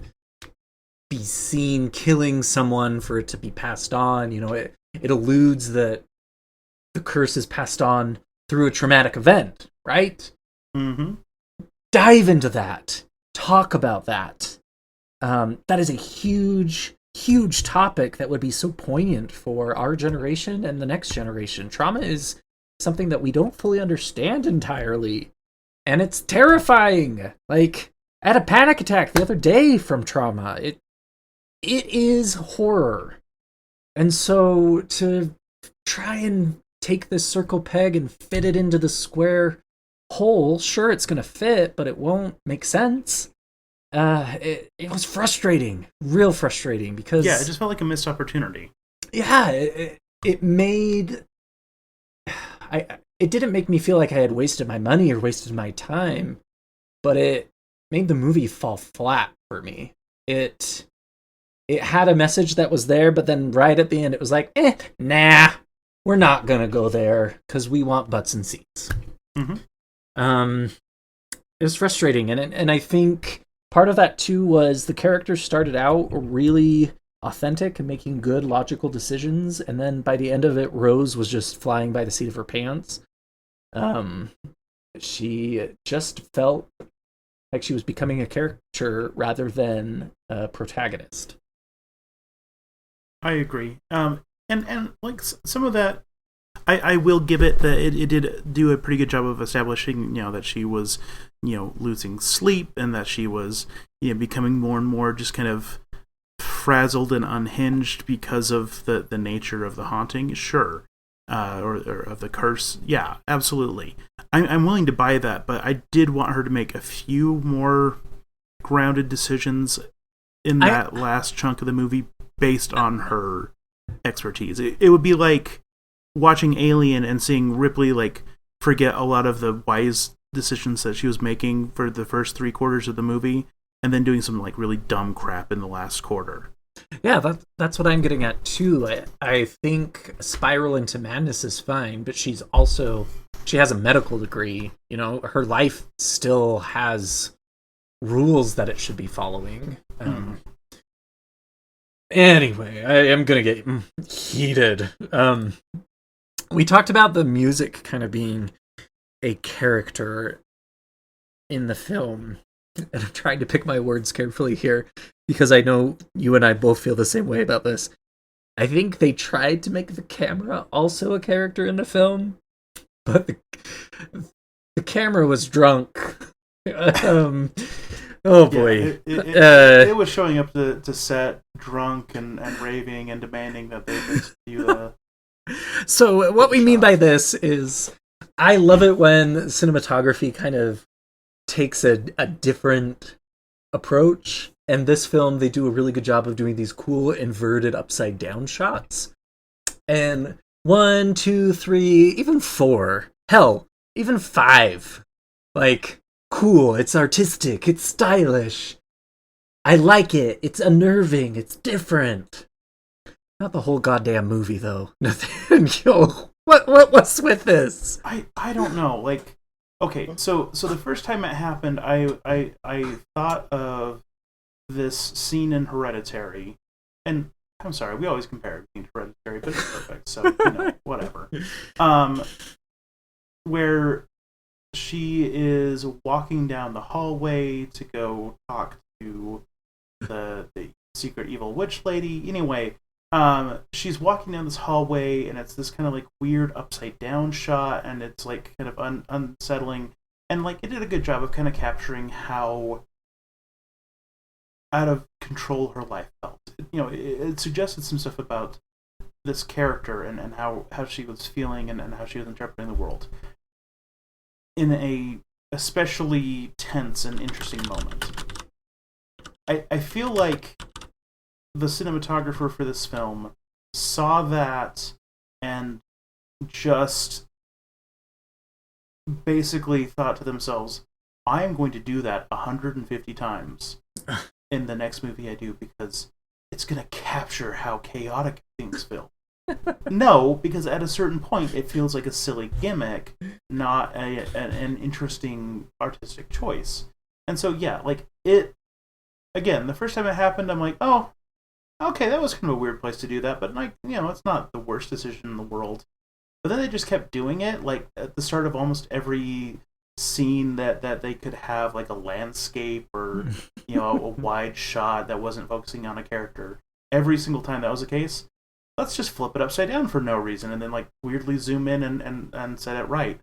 S2: be seen killing someone for it to be passed on, it alludes that the curse is passed on through a traumatic event, right?
S3: Mm-hmm.
S2: Dive into that. Talk about that. That is a huge, huge topic that would be so poignant for our generation and the next generation. Trauma is something that we don't fully understand entirely, and it's terrifying. Like, I had a panic attack the other day from trauma. It is horror. And so to try and take this circle peg and fit it into the square hole, sure, it's going to fit, but it won't make sense. It was frustrating, real frustrating, because
S3: yeah, it just felt like a missed opportunity.
S2: Yeah, it made it didn't make me feel like I had wasted my money or wasted my time, but it made the movie fall flat for me. It had a message that was there, but then right at the end it was like, nah, we're not gonna go there because we want butts and seats.
S3: Mm-hmm.
S2: It was frustrating, and I think part of that too was the characters started out really authentic and making good logical decisions, and then by the end of it, Rose was just flying by the seat of her pants. She just felt like she was becoming a character rather than a protagonist.
S3: I agree. And like some of that, I will give it that it did do a pretty good job of establishing, that she was, losing sleep, and that she was, becoming more and more just kind of frazzled and unhinged because of the nature of the haunting. Sure. Or of the curse. Yeah, absolutely. I'm willing to buy that, but I did want her to make a few more grounded decisions. in that last chunk of the movie based on her expertise. It would be like watching Alien and seeing Ripley like forget a lot of the wise decisions that she was making for the first 3/4 of the movie, and then doing some like really dumb crap in the last quarter.
S2: Yeah, that's what I'm getting at too. I think Spiral into Madness is fine, but she has a medical degree. You know, her life still has rules that it should be following. Anyway, I am gonna get heated. We talked about the music kind of being a character in the film, and I'm trying to pick my words carefully here because I know you and I both feel the same way about this. I think they tried to make the camera also a character in the film, but the camera was drunk. Oh boy.
S3: Yeah, it was showing up to set drunk and raving and demanding that they do the...
S2: So what we mean by this is I love it when cinematography kind of takes a different approach. And this film, they do a really good job of doing these cool inverted upside down shots. And 1, 2, 3, even 4, hell, even 5. Like, cool, it's artistic, it's stylish. I like it, it's unnerving, it's different. Not the whole goddamn movie, though. Nathaniel, what was with this?
S3: I don't know. Like, okay, so the first time it happened, I thought of this scene in Hereditary, and I'm sorry, we always compare it being Hereditary, but it's perfect, so whatever. Where she is walking down the hallway to go talk to the secret evil witch lady. Anyway, she's walking down this hallway, and it's this kind of like weird upside down shot, and it's like kind of unsettling, and like it did a good job of kind of capturing how out of control her life felt. It suggested some stuff about this character and how she was feeling and how she was interpreting the world in a especially tense and interesting moment. I feel like the cinematographer for this film saw that and just basically thought to themselves, I am going to do that 150 times in the next movie I do because it's going to capture how chaotic things feel. No, because at a certain point it feels like a silly gimmick, not an interesting artistic choice. And so yeah, like it, again, the first time it happened, I'm like, oh, okay, that was kind of a weird place to do that, but like, it's not the worst decision in the world. But then they just kept doing it, like at the start of almost every scene that they could have like a landscape or a wide shot that wasn't focusing on a character. Every single time that was the case, let's just flip it upside down for no reason and then like weirdly zoom in and set it right.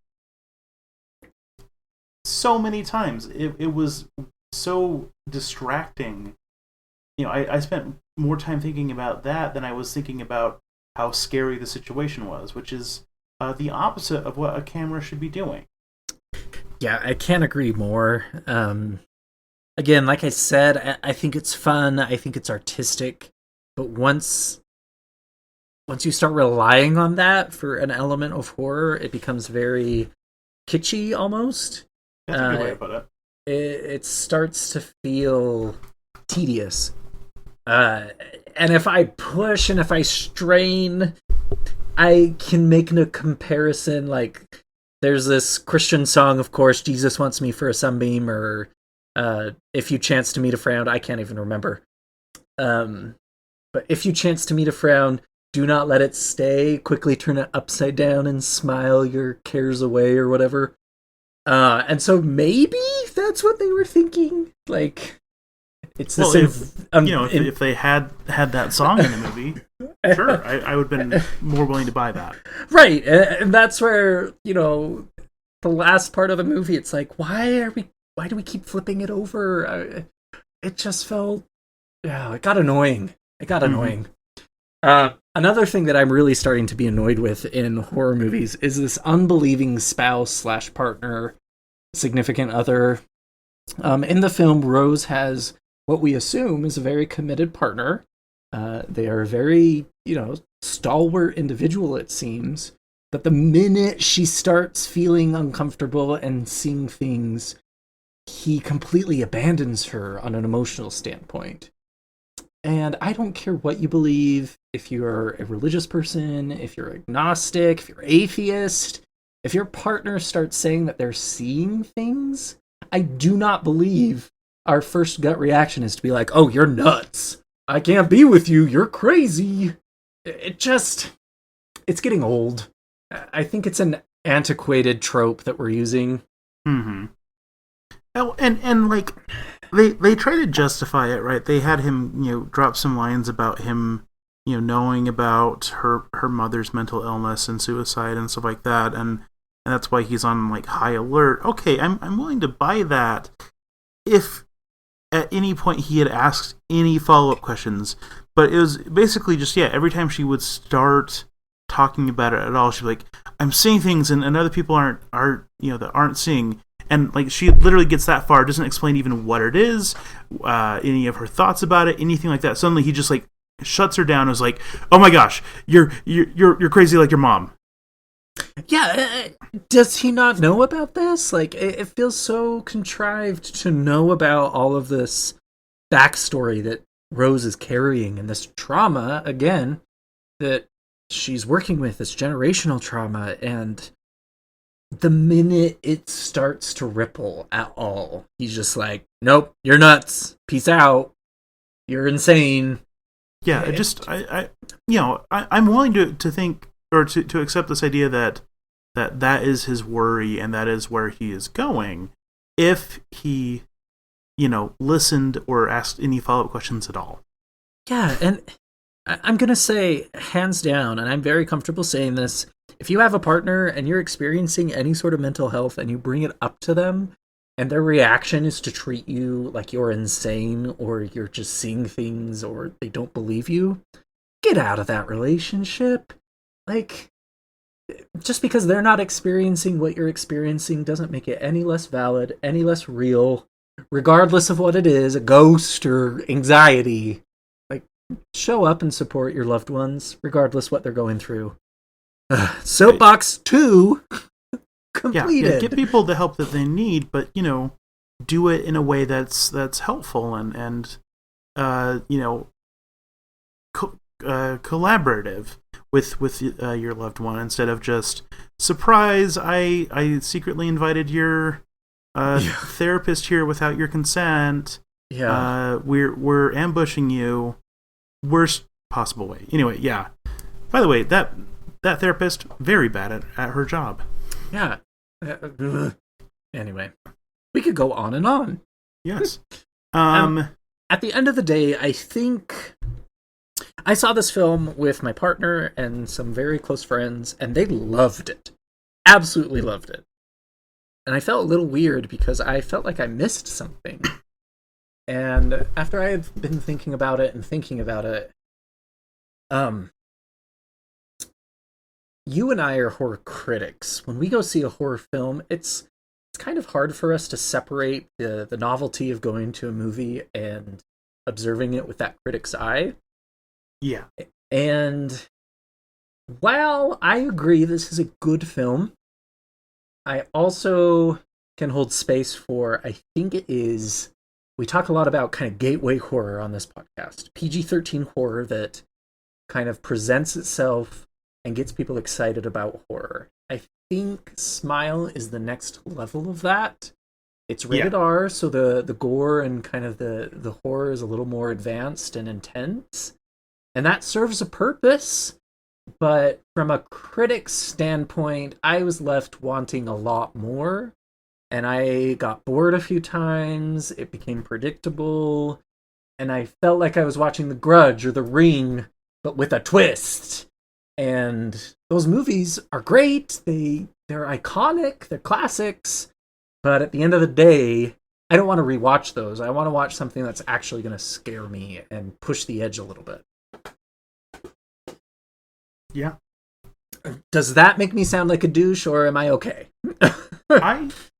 S3: So many times it was so distracting. I spent more time thinking about that than I was thinking about how scary the situation was, which is the opposite of what a camera should be doing.
S2: Yeah, I can't agree more. Again, like I said, I think it's fun. I think it's artistic. But once you start relying on that for an element of horror, it becomes very kitschy almost.
S3: That's a good way to put it.
S2: It starts to feel tedious. And if I push and if I strain, I can make a comparison. Like, there's this Christian song, of course, Jesus Wants Me for a Sunbeam, or If You Chance to Meet a Frown. I can't even remember. But if you chance to meet a frown, do not let it stay. Quickly turn it upside down and smile your cares away, or whatever. And so maybe that's what they were thinking. Like, it's the same.
S3: If they had that song in the movie, sure, I would have been more willing to buy that.
S2: Right, and that's where the last part of the movie. It's like, why do we keep flipping it over? It just felt, it got annoying. Another thing that I'm really starting to be annoyed with in horror movies is this unbelieving spouse/partner, significant other. In the film, Rose has what we assume is a very committed partner. They are a very, stalwart individual, it seems. But the minute she starts feeling uncomfortable and seeing things, he completely abandons her on an emotional standpoint. And I don't care what you believe, if you're a religious person, if you're agnostic, if you're atheist, if your partner starts saying that they're seeing things, I do not believe our first gut reaction is to be like, oh, you're nuts. I can't be with you. You're crazy. It's getting old. I think it's an antiquated trope that we're using.
S3: Mm-hmm. Oh, and like, they try to justify it, right? They had him, drop some lines about him, knowing about her mother's mental illness and suicide and stuff like that, and that's why he's on like high alert. Okay, I'm willing to buy that if at any point he had asked any follow-up questions, but it was basically just, every time she would start talking about it at all, she'd be like, I'm seeing things and other people aren't that aren't seeing. And like she literally gets that far, doesn't explain even what it is, any of her thoughts about it, anything like that. Suddenly he just like shuts her down and is like, "Oh my gosh, you're crazy like your mom."
S2: Yeah, does he not know about this? Like, it feels so contrived to know about all of this backstory that Rose is carrying and this trauma, again, that she's working with, this generational trauma, and the minute it starts to ripple at all, he's just like, nope, you're nuts. Peace out. You're insane.
S3: Yeah, I'm willing to think or to accept this idea that is his worry and that is where he is going if he, listened or asked any follow-up questions at all.
S2: Yeah, and I'm going to say, hands down, and I'm very comfortable saying this, if you have a partner and you're experiencing any sort of mental health and you bring it up to them and their reaction is to treat you like you're insane or you're just seeing things or they don't believe you, get out of that relationship. Like, just because they're not experiencing what you're experiencing doesn't make it any less valid, any less real, regardless of what it is, a ghost or anxiety. Like, show up and support your loved ones, regardless what they're going through. Soapbox 2 completed.
S3: Yeah, get people the help that they need, but do it in a way that's helpful and collaborative with your loved one, instead of just, surprise, I secretly invited your therapist here without your consent.
S2: Yeah,
S3: we're ambushing you. Worst possible way. Anyway, yeah. By the way, that therapist, very bad at her job.
S2: Yeah. Anyway, we could go on and on.
S3: Yes.
S2: At the end of the day, I think I saw this film with my partner and some very close friends, and they loved it. Absolutely loved it. And I felt a little weird because I felt like I missed something. And after I had been thinking about it, you and I are horror critics. When we go see a horror film, it's kind of hard for us to separate the novelty of going to a movie and observing it with that critic's eye.
S3: Yeah.
S2: And while I agree this is a good film, I also can hold space for, I think it is, we talk a lot about kind of gateway horror on this podcast. PG-13 horror that kind of presents itself and gets people excited about horror. I think Smile is the next level of that. It's rated R, so the gore and kind of the horror is a little more advanced and intense. And that serves a purpose, but from a critic's standpoint, I was left wanting a lot more. And I got bored a few times, it became predictable, and I felt like I was watching The Grudge or The Ring, but with a twist. And those movies are great, they're iconic, they're classics, but at the end of the day, I don't want to rewatch those. I want to watch something that's actually going to scare me and push the edge a little bit.
S3: Yeah.
S2: Does that make me sound like a douche, or am I okay?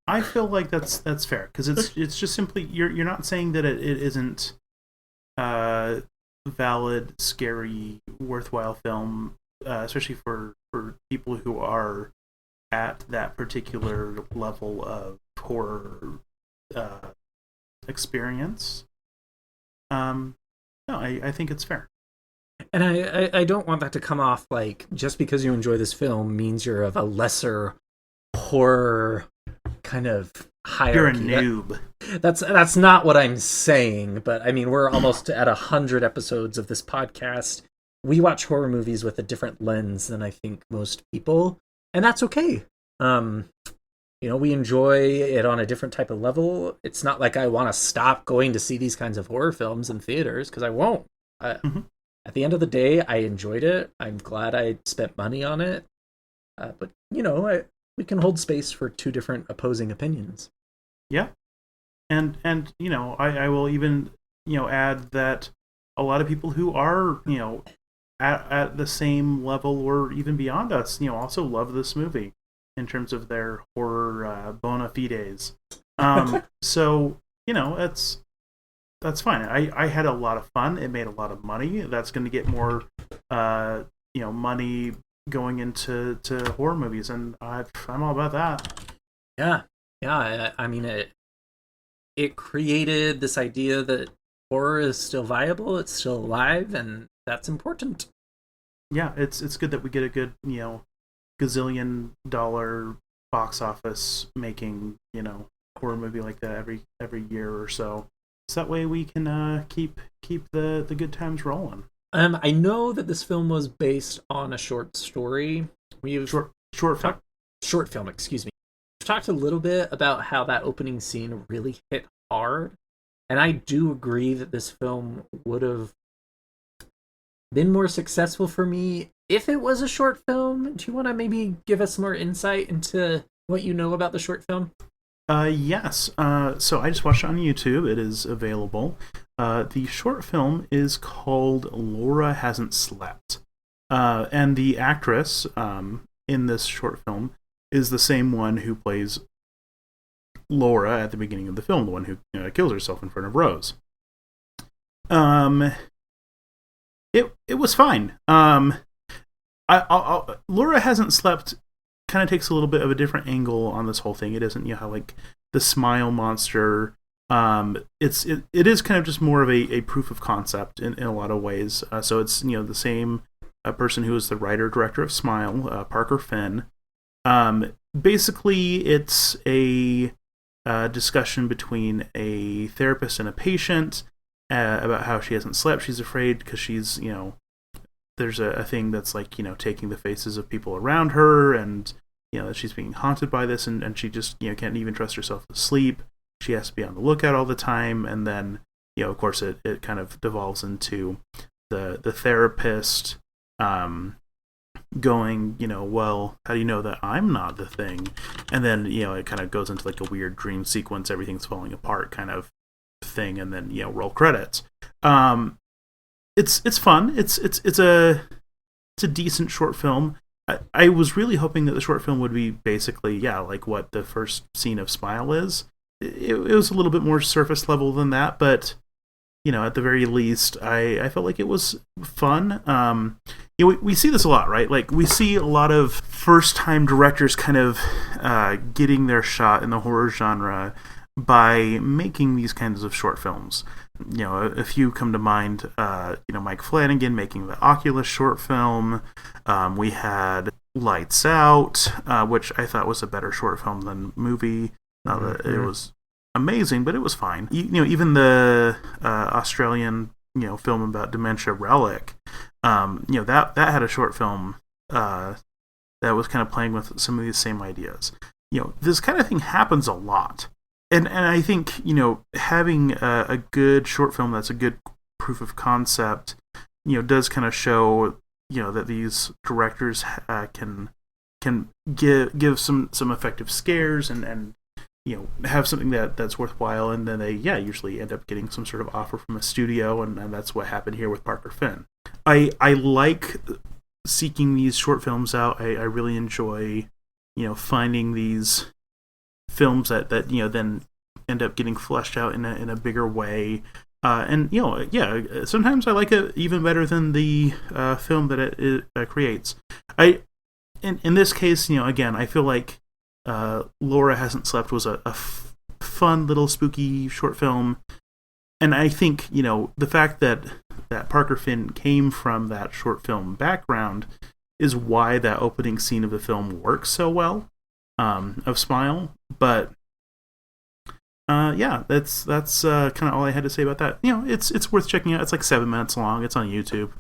S3: I feel like that's fair, because it's just simply, you're not saying that it isn't valid, scary, worthwhile film, especially for people who are at that particular level of horror experience. No, I think it's fair.
S2: And I don't want that to come off like just because you enjoy this film means you're of a lesser horror kind of hierarchy.
S3: You're a noob.
S2: That's not what I'm saying, but I mean, we're almost at 100 episodes of this podcast. We watch horror movies with a different lens than I think most people, and that's okay. We enjoy it on a different type of level. It's not like I want to stop going to see these kinds of horror films in theaters, because I won't. At the end of the day, I enjoyed it. I'm glad I spent money on it. But, we can hold space for two different opposing opinions.
S3: Yeah. And I will even, add that a lot of people who are, at the same level or even beyond us, also love this movie in terms of their horror bona fides. So, that's fine. I had a lot of fun. It made a lot of money. That's going to get more, money going into horror movies, and I'm all about that.
S2: Yeah. I mean, it created this idea that horror is still viable. It's still alive, and that's important.
S3: Yeah, it's good that we get a good, gazillion dollar box office making, horror movie like that every year or so. So that way we can keep the good times rolling.
S2: I know that this film was based on a short story. Short film, excuse me. We've talked a little bit about how that opening scene really hit hard, and I do agree that this film would have been more successful for me if it was a short film. Do you want to maybe give us more insight into what you know about the short film?
S3: Yes. So I just watched it on YouTube. It is available. The short film is called Laura Hasn't Slept. And the actress in this short film is the same one who plays Laura at the beginning of the film, the one who kills herself in front of Rose. It was fine. Laura Hasn't Slept kind of takes a little bit of a different angle on this whole thing. It isn't how like the smile monster. It is kind of just more of a proof of concept in a lot of ways. So it's the same person who is the writer director of Smile, Parker Finn. Basically, it's a discussion between a therapist and a patient about how she hasn't slept. She's afraid because she's there's a thing that's like taking the faces of people around her, and that she's being haunted by this, and she just can't even trust herself to sleep. She has to be on the lookout all the time, and then of course it kind of devolves into the therapist going well, how do you know that I'm not the thing? And then it kind of goes into like a weird dream sequence, everything's falling apart kind of thing, and then roll credits. It's fun. It's a decent short film. I was really hoping that the short film would be basically like what the first scene of Smile is. It was a little bit more surface level than that, but at the very least, I felt like it was fun. We see this a lot, right? Like we see a lot of first-time directors kind of getting their shot in the horror genre by making these kinds of short films. A few come to mind. Mike Flanagan making the Oculus short film. We had Lights Out, which I thought was a better short film than movie. Not that it was amazing, but it was fine. Even the Australian film about dementia, Relic. That had a short film that was kind of playing with some of these same ideas. This kind of thing happens a lot. And I think, having a good short film that's a good proof of concept, does kind of show, that these directors can give some effective scares and have something that's worthwhile, and then they usually end up getting some sort of offer from a studio, and that's what happened here with Parker Finn. I like seeking these short films out. I really enjoy finding these films that then end up getting fleshed out in a bigger way. And sometimes I like it even better than the film that it creates. In this case, again, I feel like Laura Hasn't Slept was a fun little spooky short film, and I think the fact that Parker Finn came from that short film background is why that opening scene of the film works so well, of Smile. But that's kind of all I had to say about that. It's worth checking out. It's like 7 minutes long. It's on YouTube.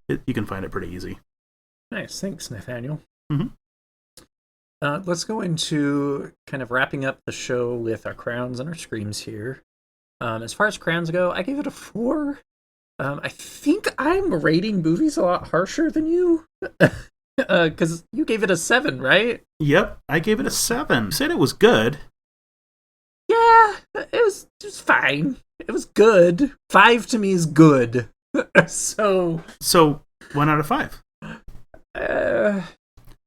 S3: You can find it pretty easy.
S2: Nice, thanks, Nathaniel.
S3: Mm-hmm.
S2: Let's go into kind of wrapping up the show with our crowns and our screams here. As far as crowns go, I gave it a 4. I think I'm rating movies a lot harsher than you, because you gave it a 7, right?
S3: Yep, I gave it a 7. You said it was good.
S2: Yeah, it was fine. It was good. 5 to me is good. So
S3: 1 out of 5.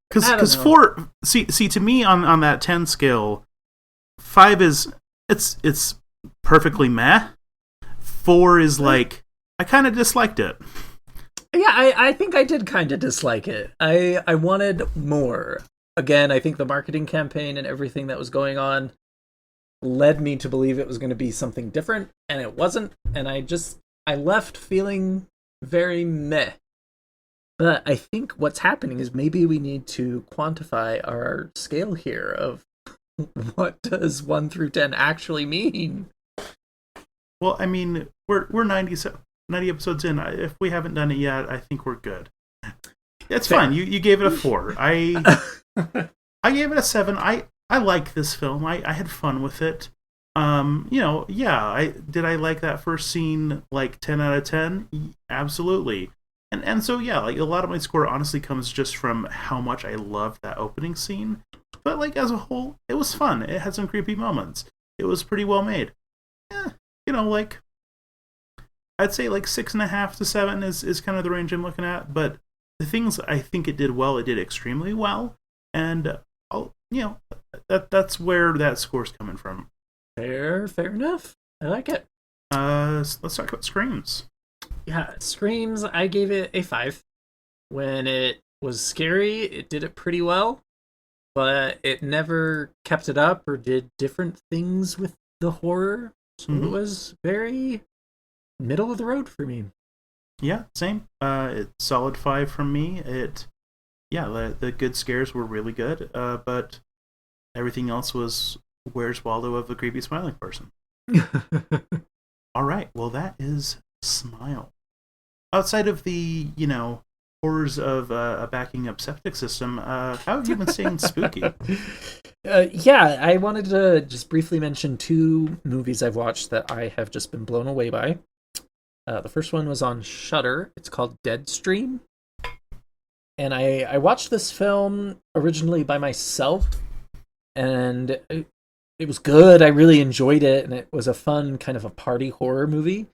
S3: Because 4, see to me on that 10 scale, 5 is it's perfectly meh. 4 is like I kind of disliked it.
S2: Yeah, I think I did kind of dislike it. I wanted more. Again, I think the marketing campaign and everything that was going on led me to believe it was going to be something different, and it wasn't. And I left feeling very meh. But I think what's happening is maybe we need to quantify our scale here of what does 1 through 10 actually mean.
S3: Well, I mean, we're 90 episodes in. If we haven't done it yet, I think we're good. It's fine. You gave it a 4. I gave it a 7. I like this film. I had fun with it. Did I like that first scene like 10 out of 10? Absolutely. And so like a lot of my score honestly comes just from how much I loved that opening scene. But like as a whole, it was fun. It had some creepy moments. It was pretty well made. Like I'd say like 6.5 to 7 is kind of the range I'm looking at. But the things I think it did well, it did extremely well, and that's where that score's coming from.
S2: Fair enough. I like it.
S3: Let's talk about Screams.
S2: Yeah, Screams, I gave it a 5. When it was scary, it did it pretty well, but it never kept it up or did different things with the horror. So It was very middle of the road for me.
S3: Yeah, same. It's solid 5 from me. The good scares were really good, but everything else was Where's Waldo of the creepy smiling person. All right, well that is Smile. Outside of the, horrors of a backing up septic system, how have you been staying spooky?
S2: I wanted to just briefly mention 2 movies I've watched that I have just been blown away by. The first one was on Shudder. It's called Deadstream. And I watched this film originally by myself, and it was good. I really enjoyed it, and it was a fun kind of a party horror movie.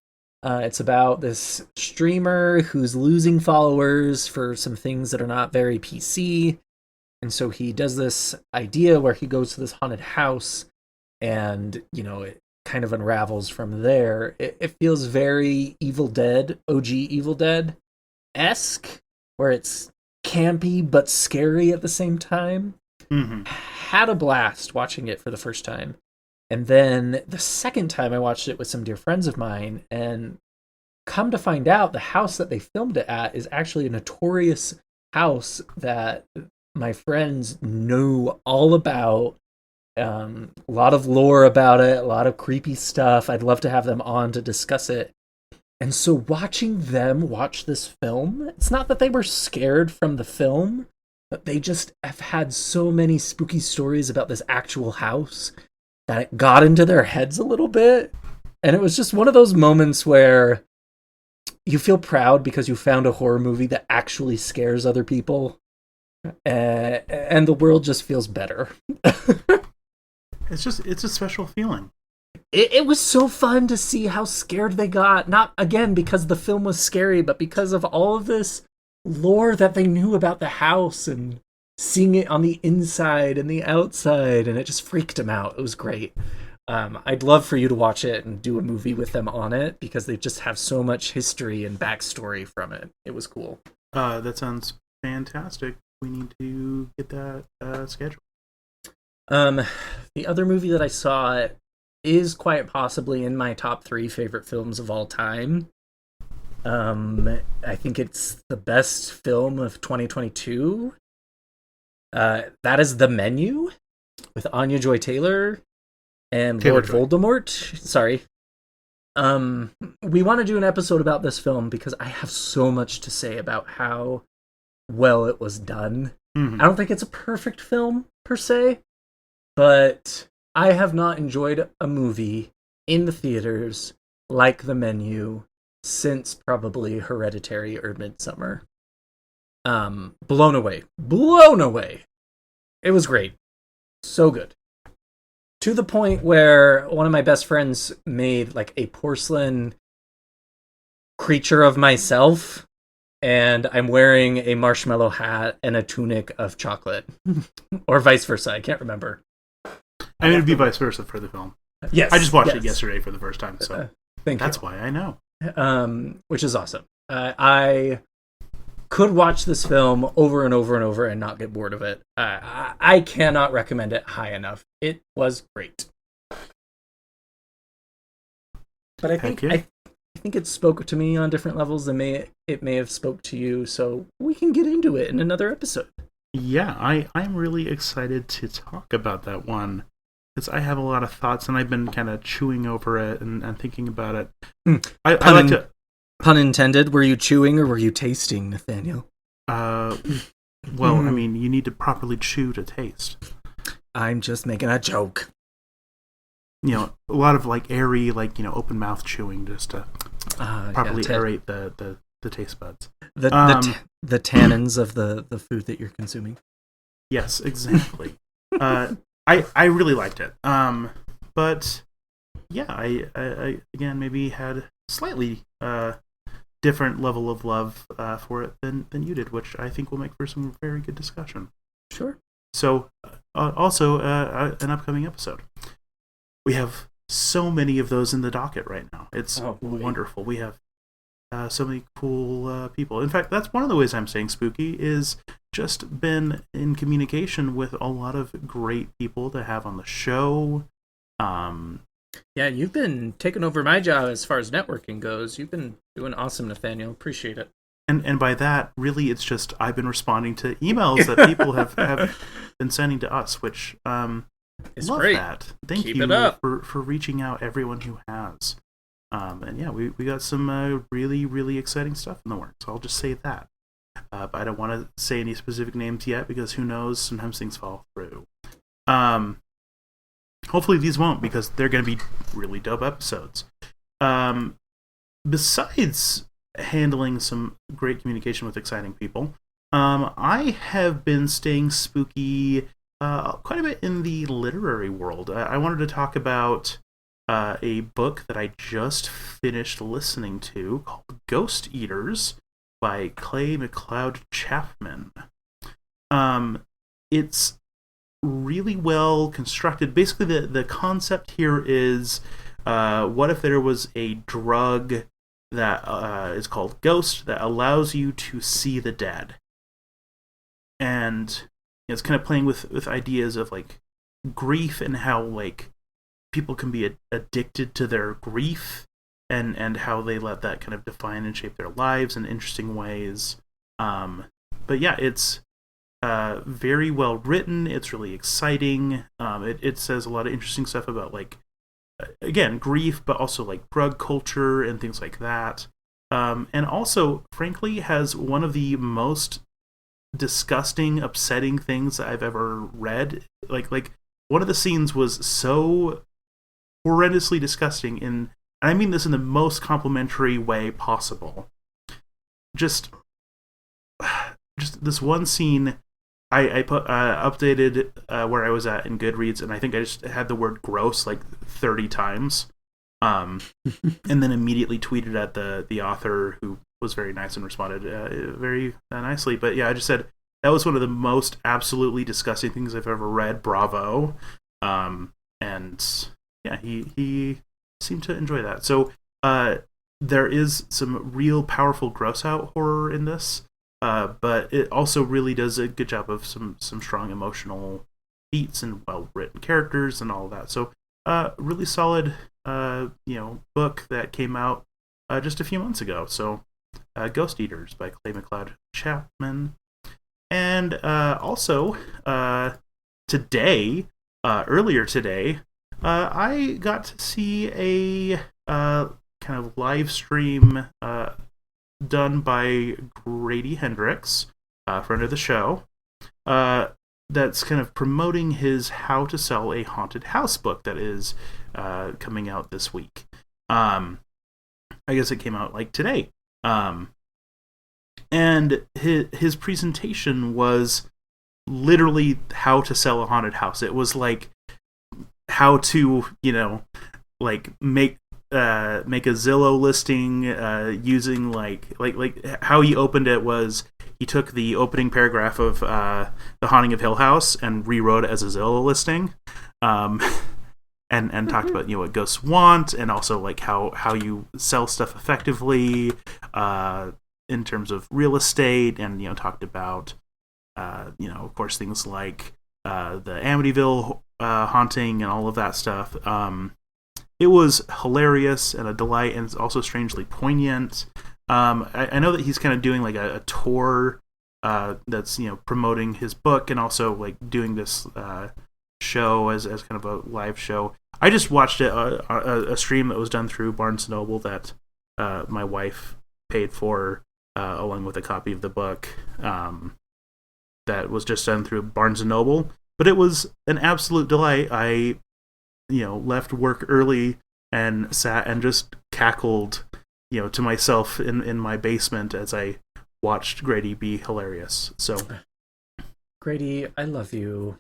S2: It's about this streamer who's losing followers for some things that are not very PC. And so he does this idea where he goes to this haunted house and, it kind of unravels from there. It feels very Evil Dead, OG Evil Dead-esque, where it's campy but scary at the same time.
S3: Mm-hmm.
S2: Had a blast watching it for the first time. And then the second time I watched it with some dear friends of mine, and come to find out the house that they filmed it at is actually a notorious house that my friends know all about. A lot of lore about it, a lot of creepy stuff. I'd love to have them on to discuss it. And so watching them watch this film, it's not that they were scared from the film, but they just have had so many spooky stories about this actual house that it got into their heads a little bit. And it was just one of those moments where you feel proud because you found a horror movie that actually scares other people. And the world just feels better.
S3: It's a special feeling.
S2: It was so fun to see how scared they got. Not, again, because the film was scary, but because of all of this lore that they knew about the house and seeing it on the inside and the outside, and it just freaked them out. It was great. I'd love for you to watch it and do a movie with them on it, because they just have so much history and backstory from it. It was cool.
S3: That sounds fantastic. We need to get that scheduled.
S2: The other movie that I saw is quite possibly in my top 3 favorite films of all time. I think it's the best film of 2022. That is The Menu with Anya Joy-Taylor and Lord Voldemort. Sorry. We want to do an episode about this film because I have so much to say about how well it was done.
S3: Mm-hmm.
S2: I don't think it's a perfect film per se, but I have not enjoyed a movie in the theaters like The Menu since probably Hereditary or Midsummer. Blown away. It was great. So good. To the point where one of my best friends made like a porcelain creature of myself, and I'm wearing a marshmallow hat and a tunic of chocolate. Or vice versa, I can't remember.
S3: I mean, it'd be vice versa for the film.
S2: Yes.
S3: I just watched it yesterday for the first time, so
S2: that's
S3: why I know.
S2: Which is awesome. I could watch this film over and over and over and not get bored of it. I cannot recommend it high enough. It was great. But I think I think it spoke to me on different levels than it may have spoke to you, so we can get into it in another episode.
S3: Yeah, I'm really excited to talk about that one, because I have a lot of thoughts, and I've been kind of chewing over it and thinking about it. I like to...
S2: Pun intended, were you chewing or were you tasting, Nathaniel?
S3: Well, I mean, you need to properly chew to taste.
S2: I'm just making a joke.
S3: You know, a lot of like airy, like, you know, open mouth chewing just to properly aerate the taste buds.
S2: The tannins of the food that you're consuming.
S3: Yes, exactly. I really liked it. But yeah, I again maybe had slightly different level of love for it than you did, which I think will make for some very good discussion.
S2: Sure.
S3: So, also an upcoming episode. We have so many of those in the docket right now. It's wonderful. We have so many cool people. In fact, that's one of the ways I'm staying spooky, is just been in communication with a lot of great people to have on the show.
S2: Yeah, you've been taking over my job as far as networking goes. You've been doing awesome, Nathaniel. Appreciate it.
S3: And by that, really, it's just I've been responding to emails that people have been sending to us, which
S2: it's
S3: love
S2: great.
S3: That. Thank
S2: Keep
S3: you
S2: it up.
S3: for reaching out, everyone who has. And yeah, we got some really, really exciting stuff in the works. I'll just say that. But I don't want to say any specific names yet, because who knows, sometimes things fall through. Hopefully these won't, because they're going to be really dope episodes. Besides handling some great communication with exciting people, I have been staying spooky quite a bit in the literary world. I wanted to talk about a book that I just finished listening to called Ghost Eaters by Clay McLeod Chapman. It's really well constructed. Basically, the concept here is, what if there was a drug that is called Ghost that allows you to see the dead? And it's kind of playing with ideas of like grief and how like people can be addicted to their grief, and how they let that kind of define and shape their lives in interesting ways. But yeah, it's very well written. It's really exciting. It says a lot of interesting stuff about like, again, grief, but also like drug culture and things like that. And also, frankly, has one of the most disgusting, upsetting things that I've ever read. Like one of the scenes was so horrendously disgusting, and I mean this in the most complimentary way possible. Just this one scene, I put updated where I was at in Goodreads, and I think I just had the word gross like 30 times, and then immediately tweeted at the author, who was very nice and responded very nicely. But yeah, I just said that was one of the most absolutely disgusting things I've ever read. Bravo. And yeah, he seemed to enjoy that. So there is some real powerful gross out horror in this, but it also really does a good job of some strong emotional beats and well written characters and all of that. So really solid book that came out just a few months ago. So Ghost Eaters by Clay McLeod Chapman. And also today, earlier today, I got to see a kind of live stream done by Grady Hendrix, friend of the show, that's kind of promoting his How to Sell a Haunted House book that is coming out this week. I guess it came out like today. And his presentation was literally how to sell a haunted house. It was like how to, like make a Zillow listing using like how he opened it was he took the opening paragraph of The Haunting of Hill House and rewrote it as a Zillow listing. And talked about what ghosts want, and also like how you sell stuff effectively in terms of real estate, and talked about of course things like the Amityville haunting and all of that stuff. It was hilarious and a delight, and it's also strangely poignant. I know that he's kind of doing like a tour that's promoting his book, and also like doing this show as kind of a live show. I just watched it a stream that was done through Barnes & Noble that my wife paid for, along with a copy of the book, that was just done through Barnes & Noble. But it was an absolute delight. I left work early and sat and just cackled to myself in my basement as I watched Grady be hilarious. So
S2: Grady, I love you.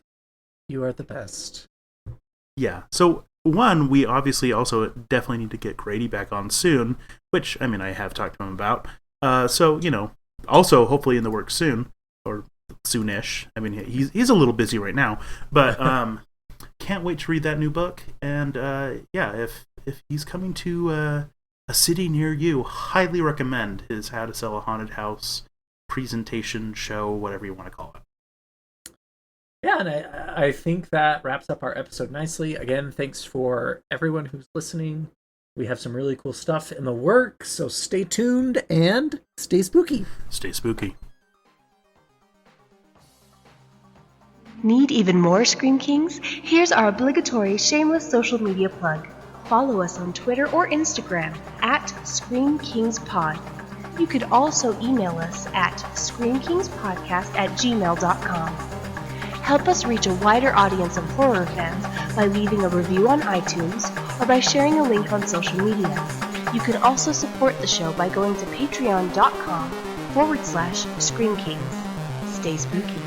S2: You are the best.
S3: Yeah. So one, we obviously also definitely need to get Grady back on soon, which I have talked to him about. So also hopefully in the works soon, or soonish. He's a little busy right now, but can't wait to read that new book. And if he's coming to a city near you, highly recommend his How to Sell a Haunted House presentation, show, whatever you want to call it.
S2: Yeah, and I think that wraps up our episode nicely. Again, thanks for everyone who's listening. We have some really cool stuff in the works, so stay tuned and stay spooky.
S3: Stay spooky.
S7: Need even more Scream Kings? Here's our obligatory shameless social media plug. Follow us on Twitter or Instagram at Scream Kings Pod. You could also email us at screamkingspodcast@gmail.com. Help us reach a wider audience of horror fans by leaving a review on iTunes or by sharing a link on social media. You can also support the show by going to patreon.com/Scream Kings. Stay spooky.